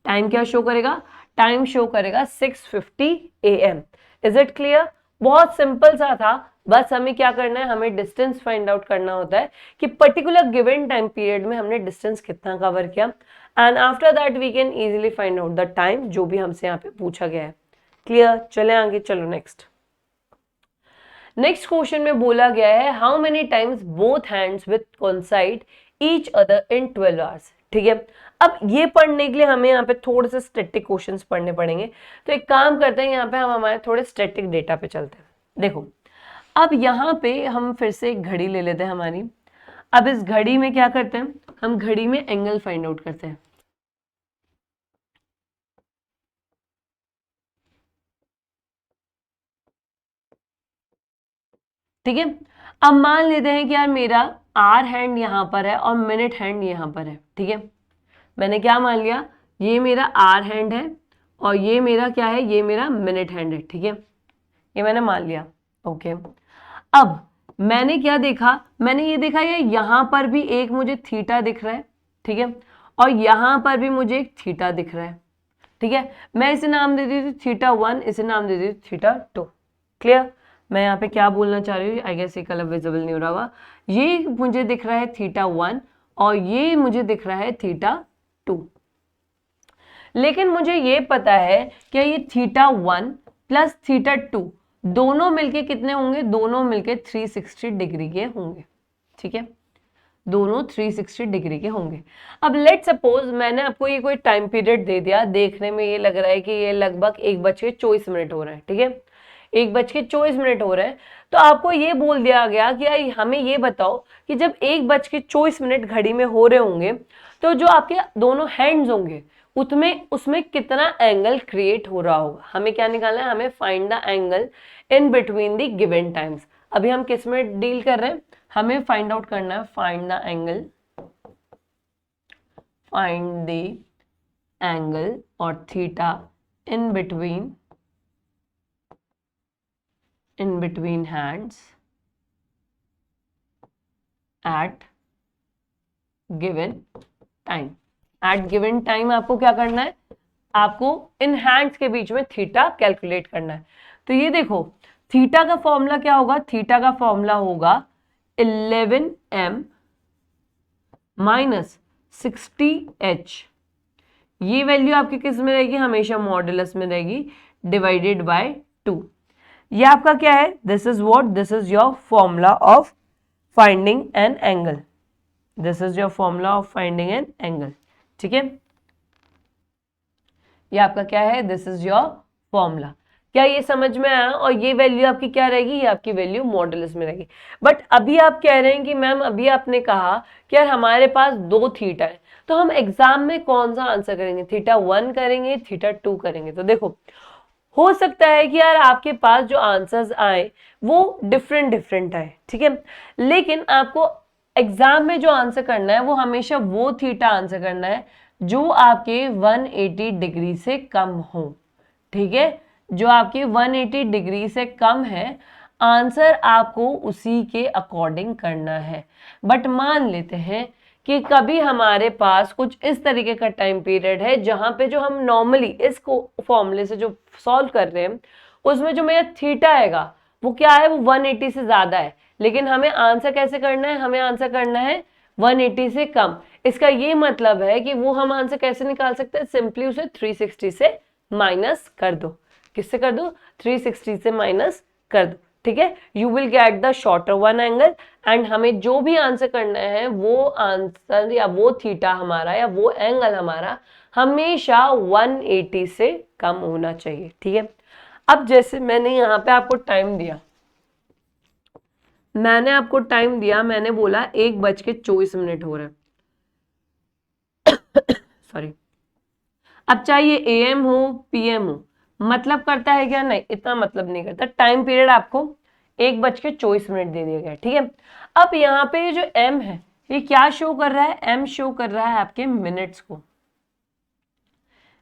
A: टाइम क्या शो करेगा, टाइम शो करेगा 6:50 AM। Is it clear? बहुत सिंपल सा था, बस हमें क्या करना है, हमें डिस्टेंस फाइंड आउट करना होता है कि पर्टिकुलर गिवन टाइम पीरियड में हमने डिस्टेंस कितना कवर किया, and after that we can easily find out the time जो भी हमसे यहाँ पे पूछा गया है। क्लियर? चले आगे, चलो नेक्स्ट। नेक्स्ट क्वेश्चन में बोला गया है, how many times both hands with coincide each other in 12 hours, ठीक है। अब ये पढ़ने के लिए हमें यहाँ पे थोड़े से स्टैटिक क्वेश्चंस पढ़ने पड़ेंगे। तो एक काम करते हैं, यहाँ पे हम हमारे थोड़े स्टैटिक डेटा पे चलते हैं। देखो अब यहाँ पे हम फिर से एक घड़ी ले लेते हैं हमारी। अब इस घड़ी में क्या करते हैं, हम घड़ी में एंगल फाइंड आउट करते हैं। ठीक है, अब मान लेते हैं कि यार मेरा आर हैंड यहां पर है और मिनट हैंड यहां पर है। ठीक है, मैंने क्या मान लिया, ये मेरा आर हैंड है और ये मेरा क्या है, ये मेरा मिनट हैंड है। ठीक है, ये मैंने मान लिया। ओके, अब मैंने क्या देखा, मैंने ये देखा ये यहां पर भी एक मुझे थीटा दिख रहा है। ठीक है, और यहां पर भी मुझे एक थीटा दिख रहा है। ठीक है, मैं इसे नाम दे देती हूँ थीटा 1, इसे नाम दे देती हूँ थीटा 2। क्लियर, मैं यहाँ पे क्या बोलना चाह रही हूँ, आई गेस ये कलर विजिबल नहीं हो रहा होगा। ये मुझे दिख रहा है थीटा 1 और ये मुझे दिख रहा है थीटा 2। लेकिन मुझे ये पता है कि ये थीटा 1 प्लस थीटा 2 दोनों मिलके कितने होंगे, दोनों मिलके 360 डिग्री के होंगे। ठीक है, दोनों 360 डिग्री के होंगे। अब लेट सपोज मैंने आपको ये कोई टाइम पीरियड दे दिया, देखने में ये लग रहा है कि ये लगभग 1:24 हो रहा है। ठीक है, 1:24 हो रहा है, तो आपको ये बोल दिया गया कि यार हमें ये बताओ कि जब 1:24 घड़ी में हो रहे होंगे तो जो आपके दोनों हैंड्स होंगे उसमें कितना एंगल क्रिएट हो रहा होगा। हमें क्या निकालना है, हमें find the angle in between the given times. अभी हम किस में डील कर रहे हैं, हमें फाइंड आउट करना है, फाइंड द एंगल और theta in between hands at given time. At given time आपको क्या करना है, आपको इन हैंड्स के बीच में थीटा कैलकुलेट करना है। तो ये देखो थीटा का फॉर्मूला क्या होगा, थीटा का फॉर्मूला होगा 11m माइनस 60h। ये वैल्यू आपकी किस में रहेगी, हमेशा मॉडुलस में रहेगी, डिवाइडेड बाय 2। ये आपका क्या है, this is what, this is your formula of finding an angle. This is your formula of finding an angle. ठीक है, ये आपका क्या है, दिस इज योर फॉर्मूला। क्या ये समझ में आया, और ये वैल्यू आपकी क्या रहेगी, ये आपकी वैल्यू मॉडुलस में रहेगी। बट अभी आप कह रहे हैं कि मैम अभी आपने कहा कि यार हमारे पास 2 थीटा है, तो हम एग्जाम में कौन सा आंसर करेंगे, थीटा 1 करेंगे थीटा 2 करेंगे। तो देखो हो सकता है कि यार आपके पास जो आंसर्स आए वो डिफरेंट आए। ठीक है, लेकिन आपको एग्जाम में जो आंसर करना है वो हमेशा वो थीटा आंसर करना है जो आपके 180 डिग्री से कम हो। ठीक है, जो आपके 180 डिग्री से कम है, आंसर आपको उसी के अकॉर्डिंग करना है। बट मान लेते हैं कि कभी हमारे पास कुछ इस तरीके का टाइम पीरियड है जहां पे जो हम नॉर्मली इसको फॉर्मूले से जो सॉल्व कर रहे हैं उसमें जो मेरा थीटा आएगा वो क्या है, वो 180 से ज्यादा है, लेकिन हमें आंसर कैसे करना है, हमें आंसर करना है 180 से कम। इसका ये मतलब है कि वो हम आंसर कैसे निकाल सकते हैं, सिंपली उसे 360 से माइनस कर दो। किससे कर दो, 360 से माइनस कर दो। ठीक है, you will get the shorter one angle, and हमें जो भी आंसर करना है वो आंसर या वो थीटा हमारा या वो एंगल हमारा हमेशा 180 से कम होना चाहिए। ठीक है, अब जैसे मैंने यहाँ पे आपको टाइम दिया, मैंने बोला 1:24 हो रहा है सॉरी। अब चाहिए AM हो PM हो, मतलब करता है क्या, नहीं इतना मतलब नहीं करता। टाइम पीरियड आपको 1:24 दे दिया गया। ठीक है, अब यहाँ पे जो M है ये क्या शो कर रहा है, M शो कर रहा है आपके मिनट्स को।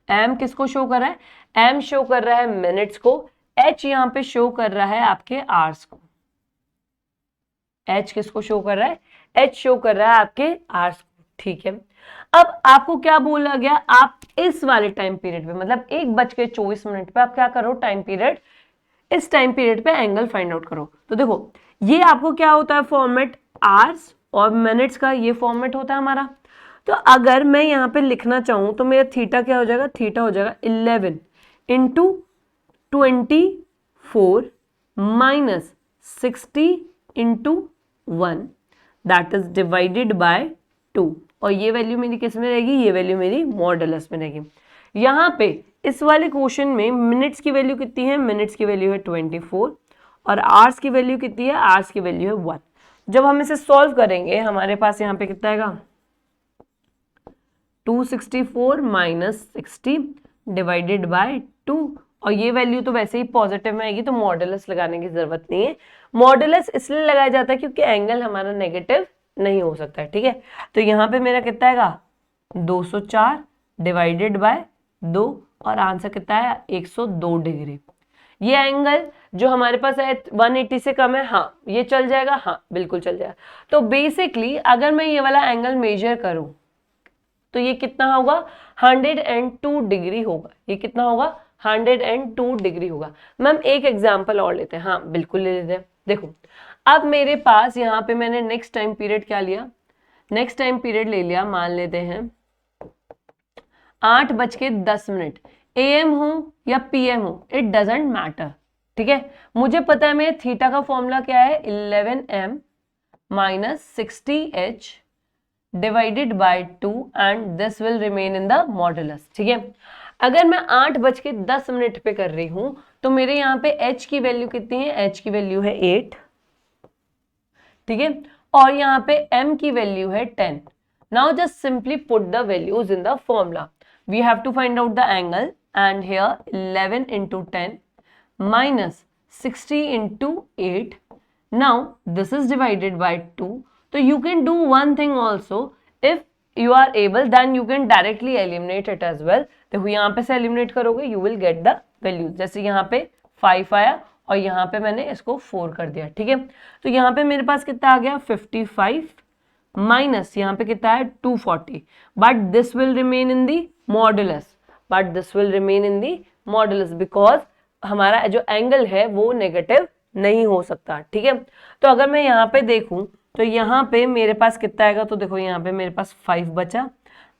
A: M किसको शो कर रहा है, M शो कर रहा है मिनट्स को। H यहाँ पे शो कर रहा है आपके आवर्स को। H किसको शो कर रहा है, H शो कर रहा है आपके आवर्स को। ठीक है, अब आपको क्या बोला गया, आप इस वाले टाइम पीरियड पे मतलब 1:24 पे आप क्या करो, टाइम पीरियड, इस टाइम पीरियड पे एंगल फाइंड आउट करो। तो देखो ये आपको क्या होता है फॉर्मेट, आवर्स और मिनट्स का ये फॉर्मेट होता है हमारा। तो अगर मैं यहाँ पे लिखना चाहूँ तो मेरा थीटा क्या हो जाएगा, थीटा हो जाएगा 11 into 24 minus 60 into 1 that is divided by 2। और ये वैल्यू मेरी किस में रहेगी, ये वैल्यू मेरी मॉडुलस में रहेगी। यहाँ पे इस वाले क्वेश्चन में मिनट्स की वैल्यू कितनी है, मिनट्स की वैल्यू है 24 और आवर्स की वैल्यू कितनी है, आवर्स की वैल्यू है 1। जब हम इसे सॉल्व करेंगे हमारे पास यहाँ पे कितना आएगा 264 माइनस 60 डिवाइडेड बाय 2, और ये वैल्यू तो वैसे ही पॉजिटिव में आएगी तो मॉडुलस लगाने की जरूरत नहीं है। मॉडुलस इसलिए लगाया जाता है क्योंकि एंगल हमारा नेगेटिव नहीं हो सकता है, ठीक है। तो यहाँ पे मेरा कितना आएगा 204 डिवाइडेड बाय 2, और आंसर कितना है 102 डिग्री। ये एंगल जो हमारे पास है 180 से कम है, हाँ ये चल जाएगा, हाँ बिल्कुल चल जाएगा। तो बेसिकली अगर मैं ये वाला एंगल मेजर करूं तो ये कितना होगा 102 डिग्री होगा। ये कितना होगा 102 डिग्री होगा। मैम एक एग्जांपल और लेते हैं, हाँ बिल्कुल ले लेते हैं। देखो अब मेरे पास यहाँ पे मैंने नेक्स्ट टाइम पीरियड क्या लिया, नेक्स्ट टाइम पीरियड ले लिया, मान लेते हैं 8:10, AM हो या PM हो, इट डजेंट मैटर, ठीक है। मुझे पता है मेरे थीटा का फॉर्मूला क्या है 11m minus 60h divided by 2 and this will remain in the modulus, ठीक है। अगर मैं 8:10 पे कर रही हूं तो मेरे यहाँ पे h की वैल्यू कितनी है, h की वैल्यू है 8, ठीक है, और यहाँ पे m की वैल्यू है 10। Now just simply put the values in the formula. We have to find out the angle and here 11 into 10 minus 60 into 8. Now this is divided by 2. So you can do one thing also, if you are able then you can directly eliminate it as well. देखो यहाँ पे से eliminate करोगे you will get the values। जैसे यहाँ पे 5 आया और यहाँ पे मैंने इसको 4 कर दिया, ठीक है। तो यहाँ पे मेरे पास कितना आ गया 55 माइनस यहाँ पे कितना है 240, but this will remain in the modulus, but this will remain in the modulus because हमारा जो एंगल है वो नेगेटिव नहीं हो सकता, ठीक है। तो अगर मैं यहाँ पे देखूं तो यहाँ पे मेरे पास कितना आएगा, तो देखो यहाँ पे मेरे पास 5 बचा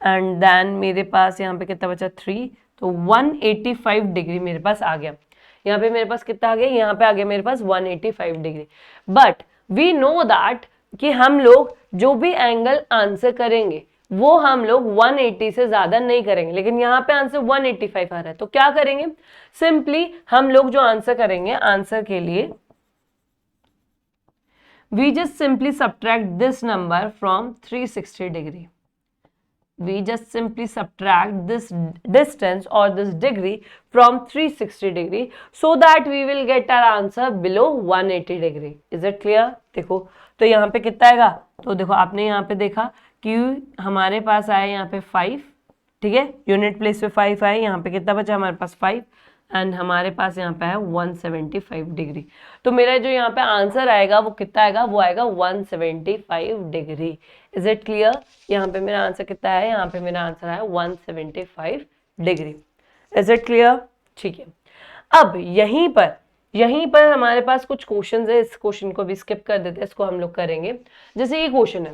A: एंड देन मेरे पास यहाँ पे कितना बचा 3, तो 185 डिग्री मेरे पास आ गया। यहाँ पे मेरे पास कितना आ गया, यहाँ पे आ गया मेरे पास 185 degree. But we know that कि हम लोग जो भी एंगल आंसर करेंगे वो हम लोग 180 से ज्यादा नहीं करेंगे, लेकिन यहाँ पे आंसर 185 आ रहा है। तो क्या करेंगे, सिंपली हम लोग जो आंसर करेंगे, आंसर के लिए we just simply subtract this number from 360 degree. We just simply subtract this distance or this degree from 360 degree so that we will get our answer below 180 degree. Is it clear? देखो तो यहाँ पे कितना आएगा, तो देखो आपने यहाँ पे देखा कि हमारे पास आया यहाँ पे 5, ठीक है, यूनिट प्लेस पे 5 आए, यहाँ पे कितना बचा हमारे पास 5 एंड हमारे पास यहाँ पे है 175 डिग्री। तो मेरा जो यहाँ पे आंसर आएगा वो कितना आएगा, वो आएगा 175 डिग्री। Is it clear? यहाँ पे मेरा आंसर कितना है, यहाँ पे मेरा आंसर है 175 डिग्री। Is it clear? ठीक है। अब यहीं पर हमारे पास कुछ क्वेश्चंस है, इस क्वेश्चन को भी स्किप कर देते हैं, इसको हम लोग करेंगे। जैसे ये क्वेश्चन है,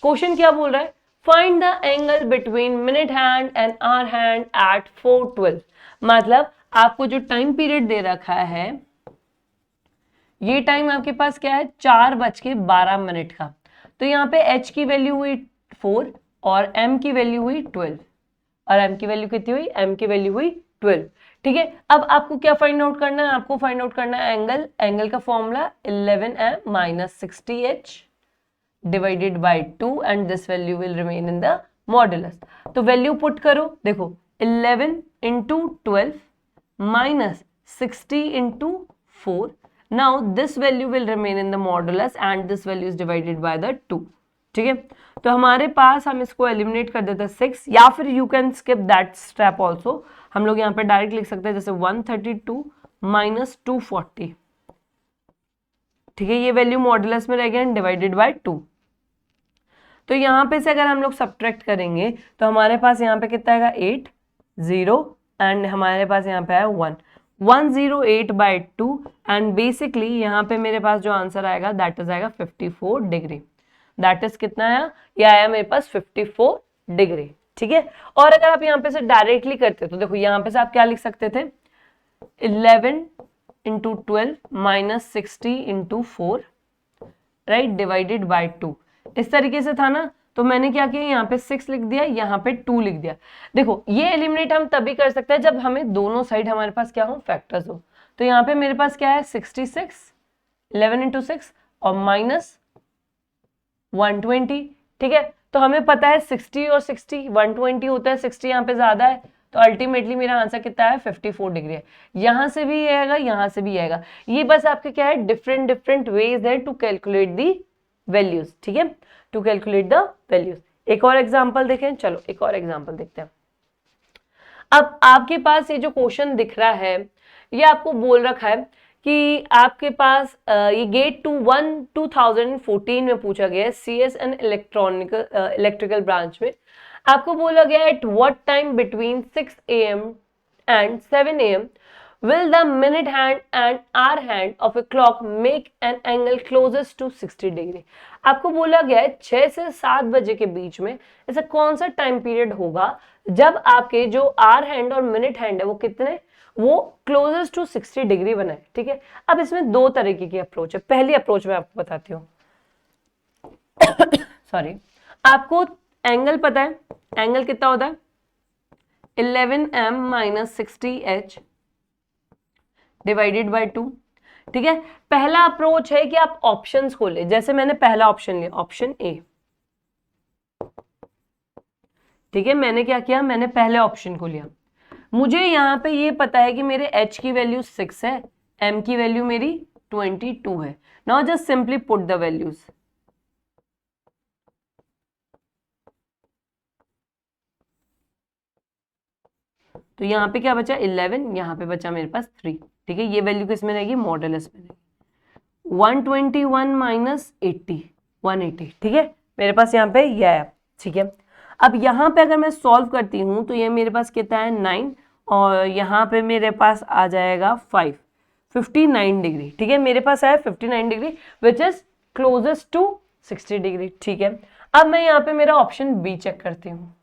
A: क्वेश्चन क्या बोल रहा है, find the angle between minute hand and hour hand at 4:12। मतलब आपको जो टाइम पीरियड दे रखा है, ये टाइम आपके पास क्या है 4:12 का। तो यहाँ पे h की वैल्यू हुई 4 और m की वैल्यू हुई 12, और m की वैल्यू कितनी हुई, m की वैल्यू हुई 12, ठीक है। अब आपको क्या फाइंड आउट करना है, आपको फाइंड आउट करना है एंगल। एंगल का formula 11m minus 60h divided by 2 and this value will remain in the modulus. तो वैल्यू पुट करो, देखो 11 into 12 minus 60 into 4. Now this value will remain in the modulus and this value is divided by the 2. ठीक है, तो हमारे पास हम इसको एलिमिनेट कर देते हैं 6, या फिर you can skip that step also. हम लोग यहाँ पे डायरेक्ट लिख सकते हैं जैसे 132 माइनस 240, ठीक है, ये वैल्यू मॉडुलस में रह गया डिवाइडेड बाय 2। तो यहाँ पे से अगर हम लोग सब्ट्रैक्ट करेंगे तो हमारे पास यहाँ पे कितना आएगा 8 0 एंड हमारे पास यहाँ पे है 108/2 एंड बेसिकली यहाँ पे मेरे पास जो आंसर आएगा दैट इज आएगा 54 डिग्री। दैट इज कितना आया, ये आया मेरे पास 54 डिग्री, ठीक है। और अगर आप यहाँ पे से डायरेक्टली करते तो देखो यहाँ पे से आप क्या लिख सकते थे, 11 into 12 minus 60 into 4 right divided by 2, इस तरीके से था ना। तो मैंने क्या किया, यहाँ पे 6 लिख दिया, यहाँ पे 2 लिख दिया। देखो ये एलिमिनेट हम तभी कर सकते हैं जब हमें दोनों साइड हमारे पास क्या हो, फैक्टर्स हो। तो यहाँ पे मेरे पास क्या है 66, 11 into 6 और माइनस 120, ठीक है। तो हमें पता है 60 और 60, 120 होता है, 60 यहाँ पे ज्यादा है, तो अल्टीमेटली मेरा आंसर कितना है 54 डिग्री है। यहां से भी आएगा, यहां से भी आएगा। ये बस आपके क्या है, डिफरेंट डिफरेंट वेज है टू कैलकुलेट दी वैल्यूज, ठीक है, टू कैलकुलेट द वैल्यूज। एक और एग्जांपल देखें, चलो एक और एग्जांपल देखते हैं। अब आपके पास ये जो क्वेश्चन दिख रहा है, ये आपको बोल रखा है कि आपके पास ये गेट 2014 में पूछा गया है, CS एंड इलेक्ट्रिकल ब्रांच में। आपको बोला गया at what time between 6 AM and 7 AM will the minute hand and hour hand of a clock make an angle closest to 60 degree. आपको बोला गया है 6 से 7 बजे के बीच में ऐसा कौन सा टाइम पीरियड होगा जब आपके जो आर हैंड और मिनट हैंड है वो कितने, वो क्लोजेस्ट टू 60 डिग्री बनाए, ठीक है। अब इसमें दो तरीके की अप्रोच है। पहली अप्रोच मैं आपको बताती हूँ सॉरी, आपको एंगल पता है, एंगल कितना होता है 11m minus 60h divided by 2, ठीक है। पहला अप्रोच है कि आप ऑप्शंस को ले, जैसे मैंने पहला ऑप्शन लिया, ऑप्शन ए, ठीक है। मैंने क्या किया, मैंने पहले ऑप्शन को लिया। मुझे यहां पे ये पता है कि मेरे h की वैल्यू 6 है, m की वैल्यू मेरी 22 है। Now just simply put the values. तो यहाँ पे क्या बचा 11, यहाँ पे बचा मेरे पास 3, ठीक है। ये वैल्यू किस में रहेगी, मॉडुलस में रहेगी। 121 माइनस 80, 180, ठीक है। मेरे पास यहाँ पे यह है, ठीक है। अब यहाँ पे अगर मैं सॉल्व करती हूँ तो ये मेरे पास कितना है 9, और यहाँ पे मेरे पास आ जाएगा 5, 59 डिग्री, ठीक है। मेरे पास आया 59 degree which is closest to 60 degree, ठीक है। अब मैं यहाँ पे मेरा ऑप्शन बी चेक करती हूँ।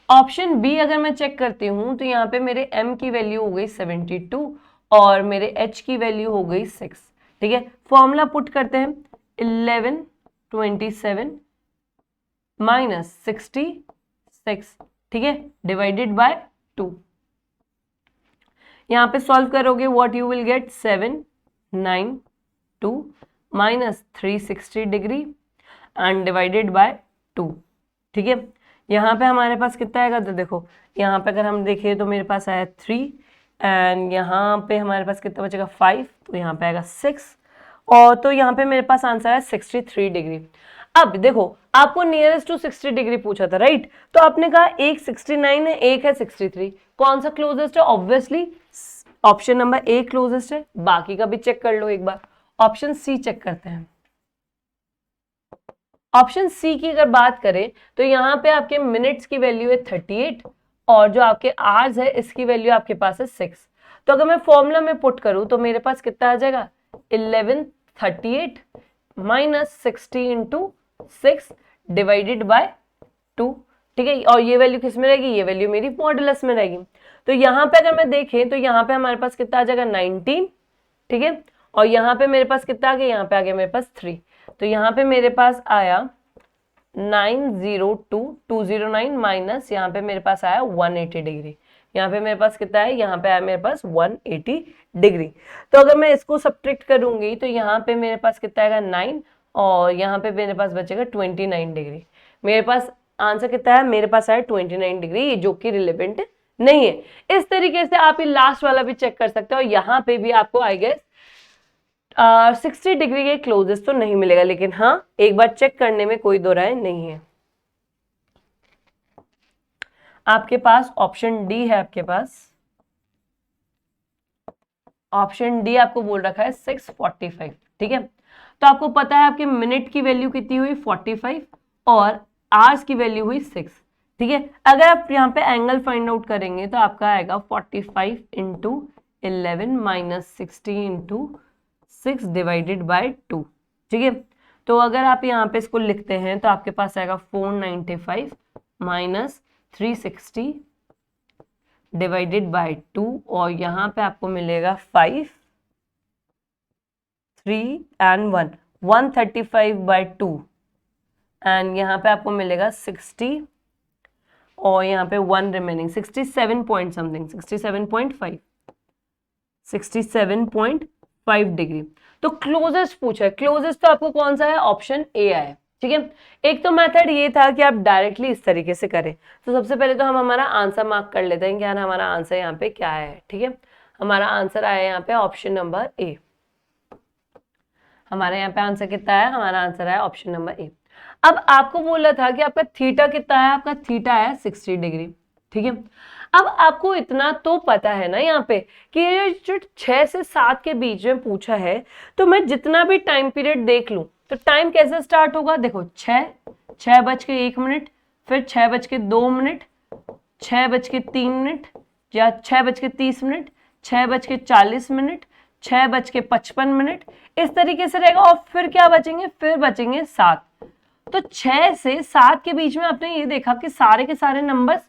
A: ऑप्शन बी अगर मैं चेक करती हूं तो यहाँ पे मेरे m की वैल्यू हो गई 72 और मेरे h की वैल्यू हो गई 6, ठीक है। फॉर्मूला पुट करते हैं, 1127 माइनस 66, ठीक है, डिवाइडेड बाय 2। यहाँ पे सॉल्व करोगे what you will get 792 minus 360 degree and divided by 2, ठीक है। यहाँ पे हमारे पास कितना आएगा, तो देखो यहाँ पे अगर हम देखें तो मेरे पास आया 3 एंड यहाँ पे हमारे पास कितना बचेगा 5, तो यहाँ पे आएगा 6, और तो यहाँ पे मेरे पास आंसर है 63 डिग्री। अब देखो आपको नियरेस्ट टू 60 डिग्री पूछा था, राइट। तो आपने कहा एक 69 है, एक है 63, कौन सा क्लोजेस्ट है, obviously option number A closest है। बाकी का भी चेक कर लो एक बार, ऑप्शन सी चेक करते हैं। ऑप्शन सी की अगर बात करें तो यहाँ पे आपके मिनट्स की वैल्यू है 38 और जो आपके आवर्स है इसकी वैल्यू आपके पास है 6। तो अगर मैं फॉर्मूला में पुट करूं तो मेरे पास कितना आ जाएगा 1138 माइनस 60 इंटू 6 डिवाइडेड बाय 2, ठीक है। और ये वैल्यू किस में रहेगी, ये वैल्यू मेरी मॉडुलस में रहेगी। तो यहाँ पे अगर मैं देखें तो यहाँ पे हमारे पास कितना आ जाएगा 19, ठीक है। और यहाँ पे मेरे पास कितना आ गया, यहाँ पे आ गया मेरे पास 3, तो यहाँ पे मेरे पास आया 902,209 माइनस यहाँ पे मेरे पास आया 180 डिग्री। यहाँ पे मेरे पास कितना है, यहाँ पे आया मेरे पास 180 डिग्री। तो अगर मैं इसको सब्ट्रैक्ट करूंगी तो यहाँ पे मेरे पास कितना आएगा 9 और यहाँ पे मेरे पास बचेगा 29 डिग्री। मेरे पास आंसर कितना है, मेरे पास आया 29 डिग्री, जो कि रिलेवेंट नहीं है। इस तरीके से आप ये लास्ट वाला भी चेक कर सकते हो। यहाँ पे भी आपको आई गेस 60 डिग्री के क्लोजेस्ट तो नहीं मिलेगा, लेकिन हाँ एक बार चेक करने में कोई दो राय नहीं है। आपके पास ऑप्शन डी है, आपके पास ऑप्शन डी आपको बोल रखा है 645, ठीक है। तो आपको पता है आपके मिनट की वैल्यू कितनी हुई 45 और आवर्स की वैल्यू हुई 6, ठीक है। अगर आप यहाँ पे एंगल फाइंड आउट करेंगे तो आपका आएगा 45 into 11 minus 60 into 6 divided by 2, ठीक है। तो अगर आप यहाँ पे इसको लिखते हैं तो आपके पास आएगा 495 माइनस 360 डिवाइडेड बाय 2 और यहाँ पे आपको मिलेगा 5, 3 एंड 1, 135 बाय 2 एंड यहाँ पे आपको मिलेगा 60 और यहाँ पे 1 रिमेनिंग 67 पॉइंट समथिंग, 67.5, 5 डिग्री। तो क्लोजेस्ट पूछा है, क्लोजेस्ट तो आपको कौन सा है, ऑप्शन ए आया, ठीक है। एक तो मेथड ये था कि आप डायरेक्टली इस तरीके से करें। तो सबसे पहले तो हम हमारा आंसर मार्क कर लेते हैं कि यार हमारा आंसर यहाँ पे क्या है, ठीक है। हमारा आंसर आया यहाँ पे ऑप्शन नंबर ए। हमारे यहाँ पे आंसर कितना है, हमारा आंसर है ऑप्शन नंबर ए। अब आपको बोला था कि आपका थीटा कितना है, आपका थीटा है 60 डिग्री, ठीक है। अब आपको इतना तो पता है ना यहाँ पे कि ये जो 6 से 7 के बीच में पूछा है, तो मैं जितना भी टाइम पीरियड देख लूं तो टाइम कैसे स्टार्ट होगा, देखो 6:01, फिर 6:02, 6:03 या 6:30, 6:40, 6:55, इस तरीके से रहेगा। और फिर क्या बचेंगे, फिर बचेंगे 7। तो 6 से 7 के बीच में आपने ये देखा कि सारे के सारे नंबर्स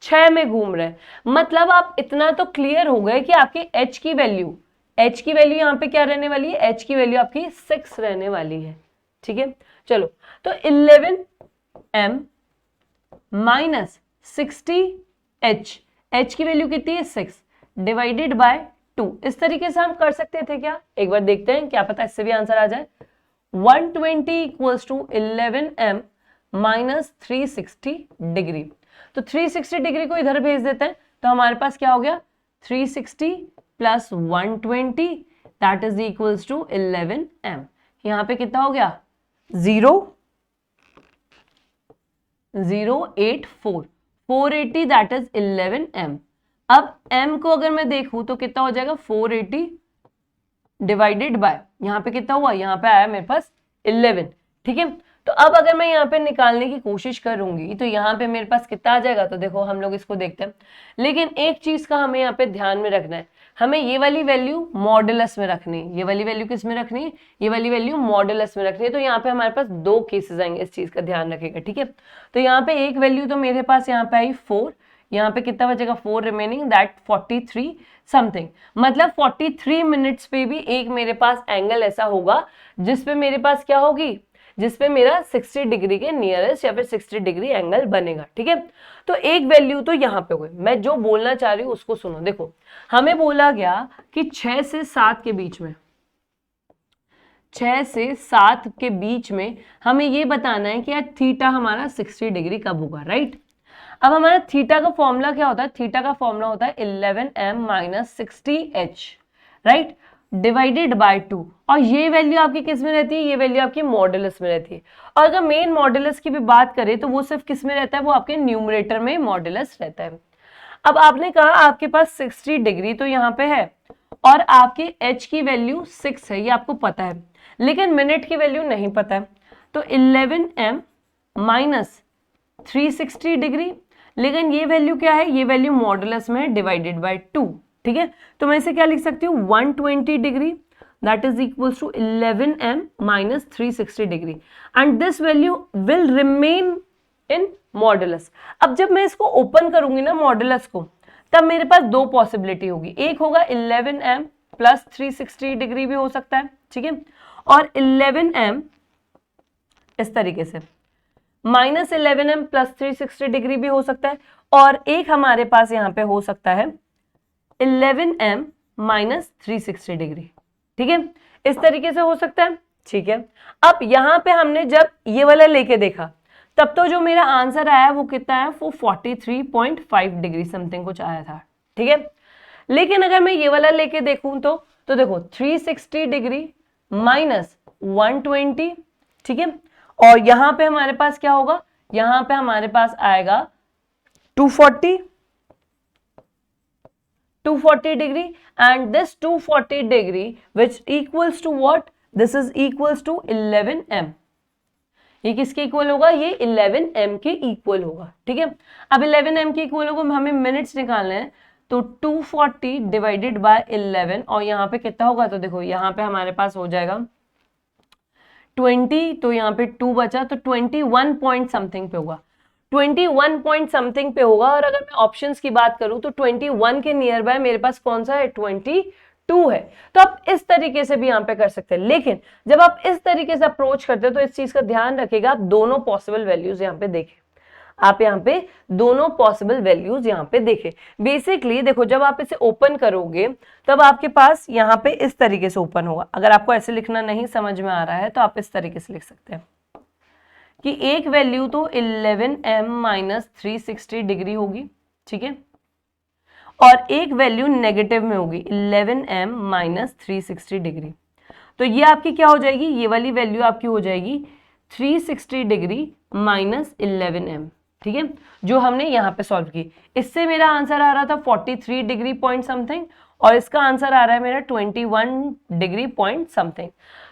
A: 6 में घूम रहे हैं। मतलब आप इतना तो क्लियर हो गए कि आपकी h की वैल्यू यहाँ पे क्या रहने वाली है, h की वैल्यू आपकी 6 रहने वाली है, ठीक है। चलो, तो 11m माइनस 60h, h की वैल्यू कितनी है 6, डिवाइडेड बाय 2, इस तरीके से हम कर सकते थे क्या, एक बार देखते हैं, क्या पता इससे भी आंसर आ जाए। 120 equals to 11m minus 360 degree. तो 360 डिग्री को इधर भेज देते हैं, तो हमारे पास क्या हो गया, 360 plus 120 that is equals to 11m। यहाँ पे कितना हो गया, 0.084, 480 दैट इज 11m। अब m को अगर मैं देखूं तो कितना हो जाएगा, 480 डिवाइडेड बाय, यहाँ पे कितना हुआ, यहाँ पे आया मेरे पास 11, ठीक है। तो अब अगर मैं यहाँ पे निकालने की कोशिश करूंगी तो यहाँ पे मेरे पास कितना आ जाएगा, तो देखो हम लोग इसको देखते हैं। लेकिन एक चीज का हमें यहाँ पे ध्यान में रखना है, हमें ये वाली वैल्यू मॉडुलस में रखनी है। ये वाली वैल्यू किस में रखनी है, ये वाली वैल्यू मॉडुलस में रखनी है। तो यहाँ पे हमारे पास 2 केसेस आएंगे, इस चीज का ध्यान रखेगा, ठीक है। तो यहाँ पे एक वैल्यू तो मेरे पास यहाँ पे आई 4, यहाँ पे कितना बचेगा 4 रिमेनिंग दैट 43 समथिंग। मतलब 43 मिनट्स पे भी एक मेरे पास एंगल ऐसा होगा जिसपे मेरे पास क्या होगी, जिसपे मेरा 60 डिग्री के नियरेस्ट या फिर 60 डिग्री एंगल बनेगा, ठीक है। तो एक वैल्यू तो यहाँ पे हुई। मैं जो बोलना चाह रही हूँ उसको सुनो। देखो, हमें बोला गया कि 6 से 7 के बीच में, 6 से 7 के बीच में हमें ये बताना है कि यार थीटा हमारा 60 डिग्री कब होगा, राइट। अब हमारा थीटा का फॉर्मूला क्या होता है, थीटा का फॉर्मूला होता है 11m minus 60h, right, divided by 2। और ये वैल्यू आपकी किस में रहती है, ये वैल्यू आपकी मॉडुलस में रहती है। और अगर मेन मॉडुलस की भी बात करें तो वो सिर्फ किस में रहता है, वो आपके न्यूमरेटर में मॉडुलस रहता है। अब आपने कहा आपके पास 60 डिग्री तो यहाँ पे है और आपके h की वैल्यू 6 है, ये आपको पता है, लेकिन मिनट की वैल्यू नहीं पता है। तो 11m माइनस 360 डिग्री, लेकिन ये वैल्यू क्या है, ये वैल्यू मॉडुलस में है, डिवाइडेड बाय 2, ठीक है। तो मैं इसे क्या लिख सकती हूँ, 120 degree that is equals to 11m minus 360 degree and this value will remain in modulus. अब जब मैं इसको ओपन करूंगी ना मॉडुलस को, तब मेरे पास 2 पॉसिबिलिटी होगी। एक होगा 11m प्लस 360 डिग्री भी हो सकता है, ठीक है, और 11m इस तरीके से माइनस 11m प्लस 360 डिग्री भी हो सकता है, और एक हमारे पास यहाँ पे हो सकता है 11m माइनस 360 डिग्री, ठीक है, इस तरीके से हो सकता है, ठीक है। अब यहाँ पे हमने जब ये वाला लेके देखा तब तो जो मेरा आंसर आया वो कितना है, वो 43.5 डिग्री समथिंग कुछ आया था, ठीक है। लेकिन अगर मैं ये वाला लेके देखूं तो देखो 360 डिग्री माइनस 120, ठीक है, और यहां पे हमारे पास क्या होगा, यहां पे हमारे पास आएगा 240 degree and this 240 degree which equals to what, this is equals to 11m। ये किसके इक्वल होगा, ये 11m के इक्वल होगा, ठीक है। अब 11m के इक्वल होगा, हमें मिनट्स निकालने हैं, तो 240 डिवाइडेड बाय 11 और यहाँ पे कितना होगा, तो देखो यहाँ पे हमारे पास हो जाएगा 20, तो यहाँ पे 2 बचा, तो 21 पॉइंट समथिंग पे होगा, 21 पॉइंट समथिंग पे होगा। और अगर मैं ऑप्शंस की बात करूं तो 21 के नियर बाय मेरे पास कौन सा है, 22 है। तो आप इस तरीके से भी यहाँ पे कर सकते हैं, लेकिन जब आप इस तरीके से अप्रोच करते हो तो इस चीज का ध्यान रखिएगा, आप दोनों पॉसिबल वैल्यूज यहाँ पे देखें। आप यहाँ पे दोनों पॉसिबल वैल्यूज यहाँ पे देखें। बेसिकली देखो जब आप इसे ओपन करोगे तब आपके पास यहाँ पे इस तरीके से ओपन होगा। अगर आपको ऐसे लिखना नहीं समझ में आ रहा है तो आप इस तरीके से लिख सकते हैं कि एक वैल्यू तो 11m माइनस 360 डिग्री होगी, ठीक है, और एक वैल्यू नेगेटिव में होगी 11m माइनस 360 डिग्री। तो ये आपकी क्या हो जाएगी, ये वाली वैल्यू आपकी हो जाएगी 360 डिग्री माइनस 11m, ठीक है, जो हमने यहाँ पे सॉल्व की। इससे मेरा आंसर आ रहा था 43 डिग्री पॉइंट समथिंग और इसका आंसर आ रहा है मेरा 21 डिग्री पॉइंट समथिंग।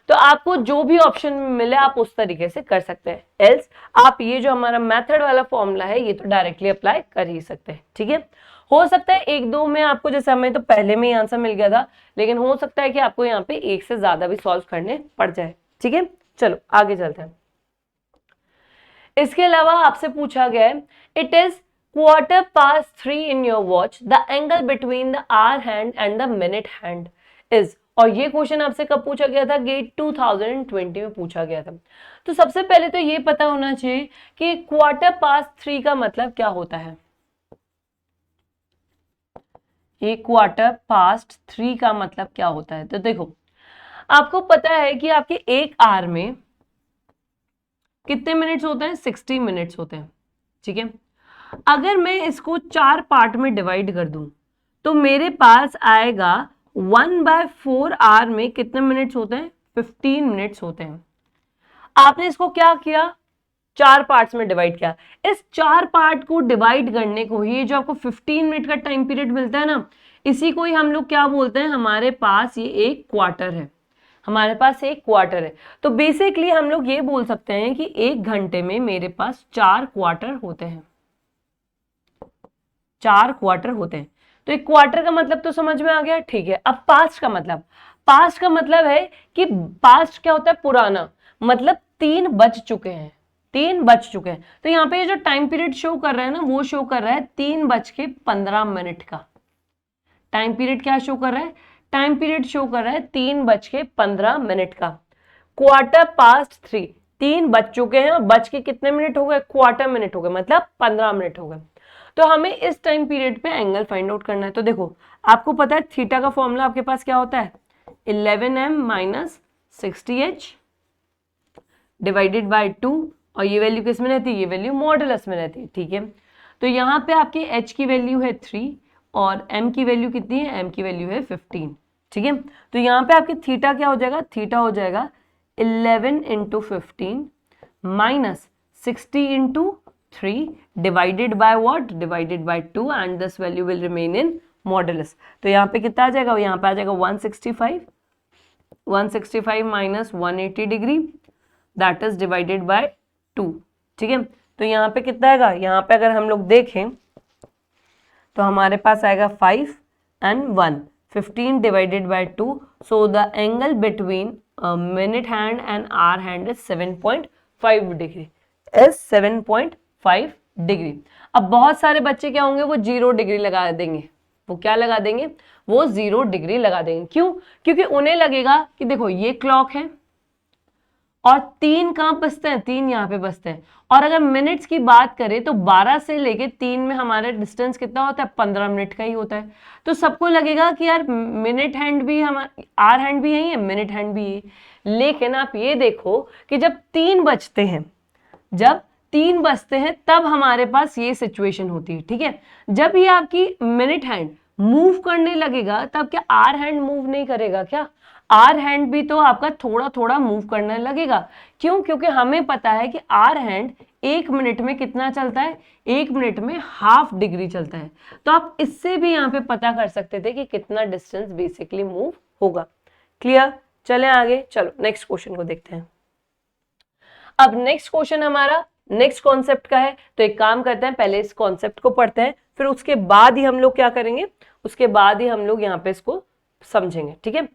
A: तो आपको जो भी ऑप्शन मिले आप उस तरीके से कर सकते हैं। एल्स आप ये जो हमारा मेथड वाला फॉर्मूला है ये तो डायरेक्टली अप्लाई कर ही सकते हैं, ठीक है। हो सकता है एक दो में आपको, जैसे हमें तो पहले में ही आंसर मिल गया था, लेकिन हो सकता है कि आपको यहाँ पे एक से ज्यादा भी सॉल्व करने पड़ जाए, ठीक है। चलो आगे चलते हैं। इसके अलावा आपसे पूछा गया है it is 3:15 in your watch, the angle between the hour hand and the minute hand is. और ये क्वेश्चन आपसे कब पूछा गया था, गेट 2020 में पूछा गया था। तो सबसे पहले तो ये पता होना चाहिए कि 3:15 का मतलब क्या होता है। ये 3:15 का मतलब क्या होता है, तो देखो आपको पता है कि आपके एक आवर में कितने मिनट्स होते हैं, 60 मिनट्स होते हैं, ठीक है। अगर मैं इसको 4 पार्ट में डिवाइड कर दूं तो मेरे पास आएगा 1/4 आवर में कितने मिनट्स होते हैं, 15 मिनट्स होते हैं। आपने इसको क्या किया, 4 पार्ट्स में डिवाइड किया। इस 4 पार्ट को डिवाइड करने को ही जो आपको 15 मिनट का टाइम पीरियड मिलता है ना, इसी को ही हम लोग क्या बोलते हैं, हमारे पास ये एक क्वार्टर है, हमारे पास एक क्वार्टर है। तो बेसिकली हम लोग ये बोल सकते हैं कि एक घंटे में मेरे पास 4 क्वार्टर होते हैं, 4 क्वार्टर होते हैं। तो एक क्वार्टर का मतलब तो समझ में आ गया, ठीक है। अब पास्ट का मतलब, पास्ट का मतलब है कि पास्ट क्या होता है, पुराना, मतलब 3 बज चुके हैं, 3 बज चुके हैं। तो यहाँ पे जो टाइम पीरियड शो कर रहा है ना, वो शो कर रहा है 3:15 का। टाइम पीरियड क्या शो कर रहा है, टाइम पीरियड शो कर रहा है 3:15 का। 3:15, 3 बज चुके हैं और बज के कितने मिनट हो गए, क्वार्टर मिनट हो गए, मतलब 15 मिनट हो गए। तो हमें इस टाइम पीरियड पे एंगल फाइंड आउट करना है। तो देखो आपको पता है थीटा का फॉर्मूला आपके पास क्या होता है, 11m minus 60h divided by 2, और ये वैल्यू किस में रहती है, ये वैल्यू मॉडुलस में रहती है, ठीक है। तो यहाँ पे आपकी h की वैल्यू है 3 और m की वैल्यू कितनी है, m की वैल्यू है 15, ठीक है। तो यहाँ पे आपकी थीटा क्या हो जाएगा, थीटा हो जाएगा 11 into 15 minus 60 into 3 divided by what, divided by 2 and this value will remain in modulus. तो यहाँ पे कितना आ जाएगा, यहाँ पे आ जाएगा 165 minus 180 degree that is divided by 2, ठीक है। तो यहाँ पे कितना आएगा, यहाँ पे अगर हम लोग देखें तो हमारे पास आएगा 5 and 1, 15 divided by 2, so the angle between minute hand and hour hand is 7.5 degree, is 7.5 degree. अब बहुत सारे बच्चे क्या होंगे, वो 0 डिग्री लगा देंगे, वो क्या लगा देंगे, वो 0 डिग्री लगा देंगे। क्यों, क्योंकि उन्हें लगेगा कि देखो ये क्लॉक है और 3 कहाँ बजते हैं, 3 यहाँ पे बजते हैं, और अगर मिनट्स की बात करें तो 12 से लेके 3 में हमारा डिस्टेंस कितना होता है, 15 मिनट का ही होता है। तो सबको लगेगा कि यार मिनट हैंड भी हमारा, आवर हैंड भी यही है, मिनट हैंड भी यही। लेकिन आप ये देखो कि जब 3 बजते हैं, जब 3 बजते हैं तब हमारे पास ये सिचुएशन होती है, ठीक है। जब ये आपकी मिनट हैंड मूव करने लगेगा तब क्या आवर हैंड मूव नहीं करेगा क्या, आवर हैंड भी तो आपका थोड़ा थोड़ा मूव करने लगेगा। क्यों, क्योंकि हमें पता है कि आवर हैंड 1 मिनट में कितना चलता है, 1 मिनट में ½ डिग्री चलता है। तो आप इससे भी यहाँ पे पता कर सकते थे कि कितना डिस्टेंस बेसिकली मूव होगा। क्लियर, चले आगे, चलो नेक्स्ट क्वेश्चन को देखते हैं। अब नेक्स्ट क्वेश्चन हमारा नेक्स्ट कॉन्सेप्ट का है, तो एक काम करते हैं, पहले इस कॉन्सेप्ट को पढ़ते हैं, फिर उसके बाद ही हम लोग क्या करेंगे, उसके बाद ही हम लोग यहाँ पे इसको समझेंगे, ठीक है।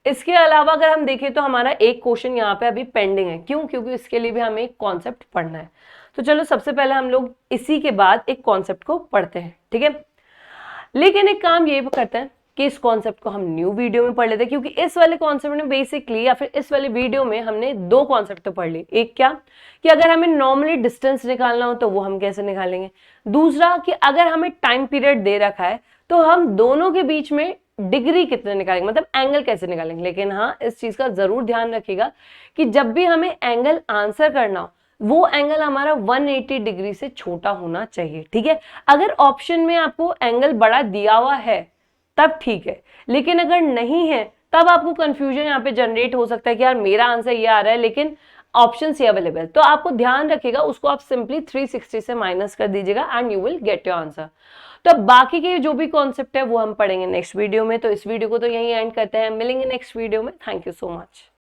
A: इसके अलावा अगर हम देखें तो हमारा एक क्वेश्चन यहाँ पे अभी पेंडिंग है। क्यों, क्योंकि इसके लिए भी हमें एक कॉन्सेप्ट पढ़ना है। तो चलो सबसे पहले हम लोग इसी के बाद एक कॉन्सेप्ट को पढ़ते हैं, ठीक है। लेकिन एक काम ये करते हैं कि इस कॉन्सेप्ट को हम न्यू वीडियो में पढ़ लेते हैं, क्योंकि इस वाले कॉन्सेप्ट में बेसिकली या फिर इस वाले वीडियो में हमने दो कॉन्सेप्ट तो पढ़ ली। एक क्या कि अगर हमें नॉर्मली डिस्टेंस निकालना हो तो वो हम कैसे निकालेंगे, दूसरा कि अगर हमें टाइम पीरियड दे रखा है तो हम दोनों के बीच में डिग्री कितने निकालेंगे, मतलब एंगल कैसे निकालेंगे। लेकिन हाँ, इस चीज का जरूर ध्यान रखिएगा कि जब भी हमें एंगल आंसर करना हो वो एंगल हमारा 180 डिग्री से छोटा होना चाहिए, ठीक है। अगर ऑप्शन में आपको एंगल बड़ा दिया हुआ है तब ठीक है, लेकिन अगर नहीं है तब आपको कंफ्यूजन यहाँ पे जनरेट हो सकता है कि यार मेरा आंसर ये आ रहा है लेकिन ऑप्शन ये अवेलेबल। तो आपको ध्यान रखिएगा, उसको आप सिंपली 360 से माइनस कर दीजिएगा and you will get your answer. तो बाकी के जो भी कॉन्सेप्ट है वो हम पढ़ेंगे नेक्स्ट वीडियो में। तो इस वीडियो को तो यहीं एंड करते हैं, मिलेंगे नेक्स्ट वीडियो में। Thank you so much.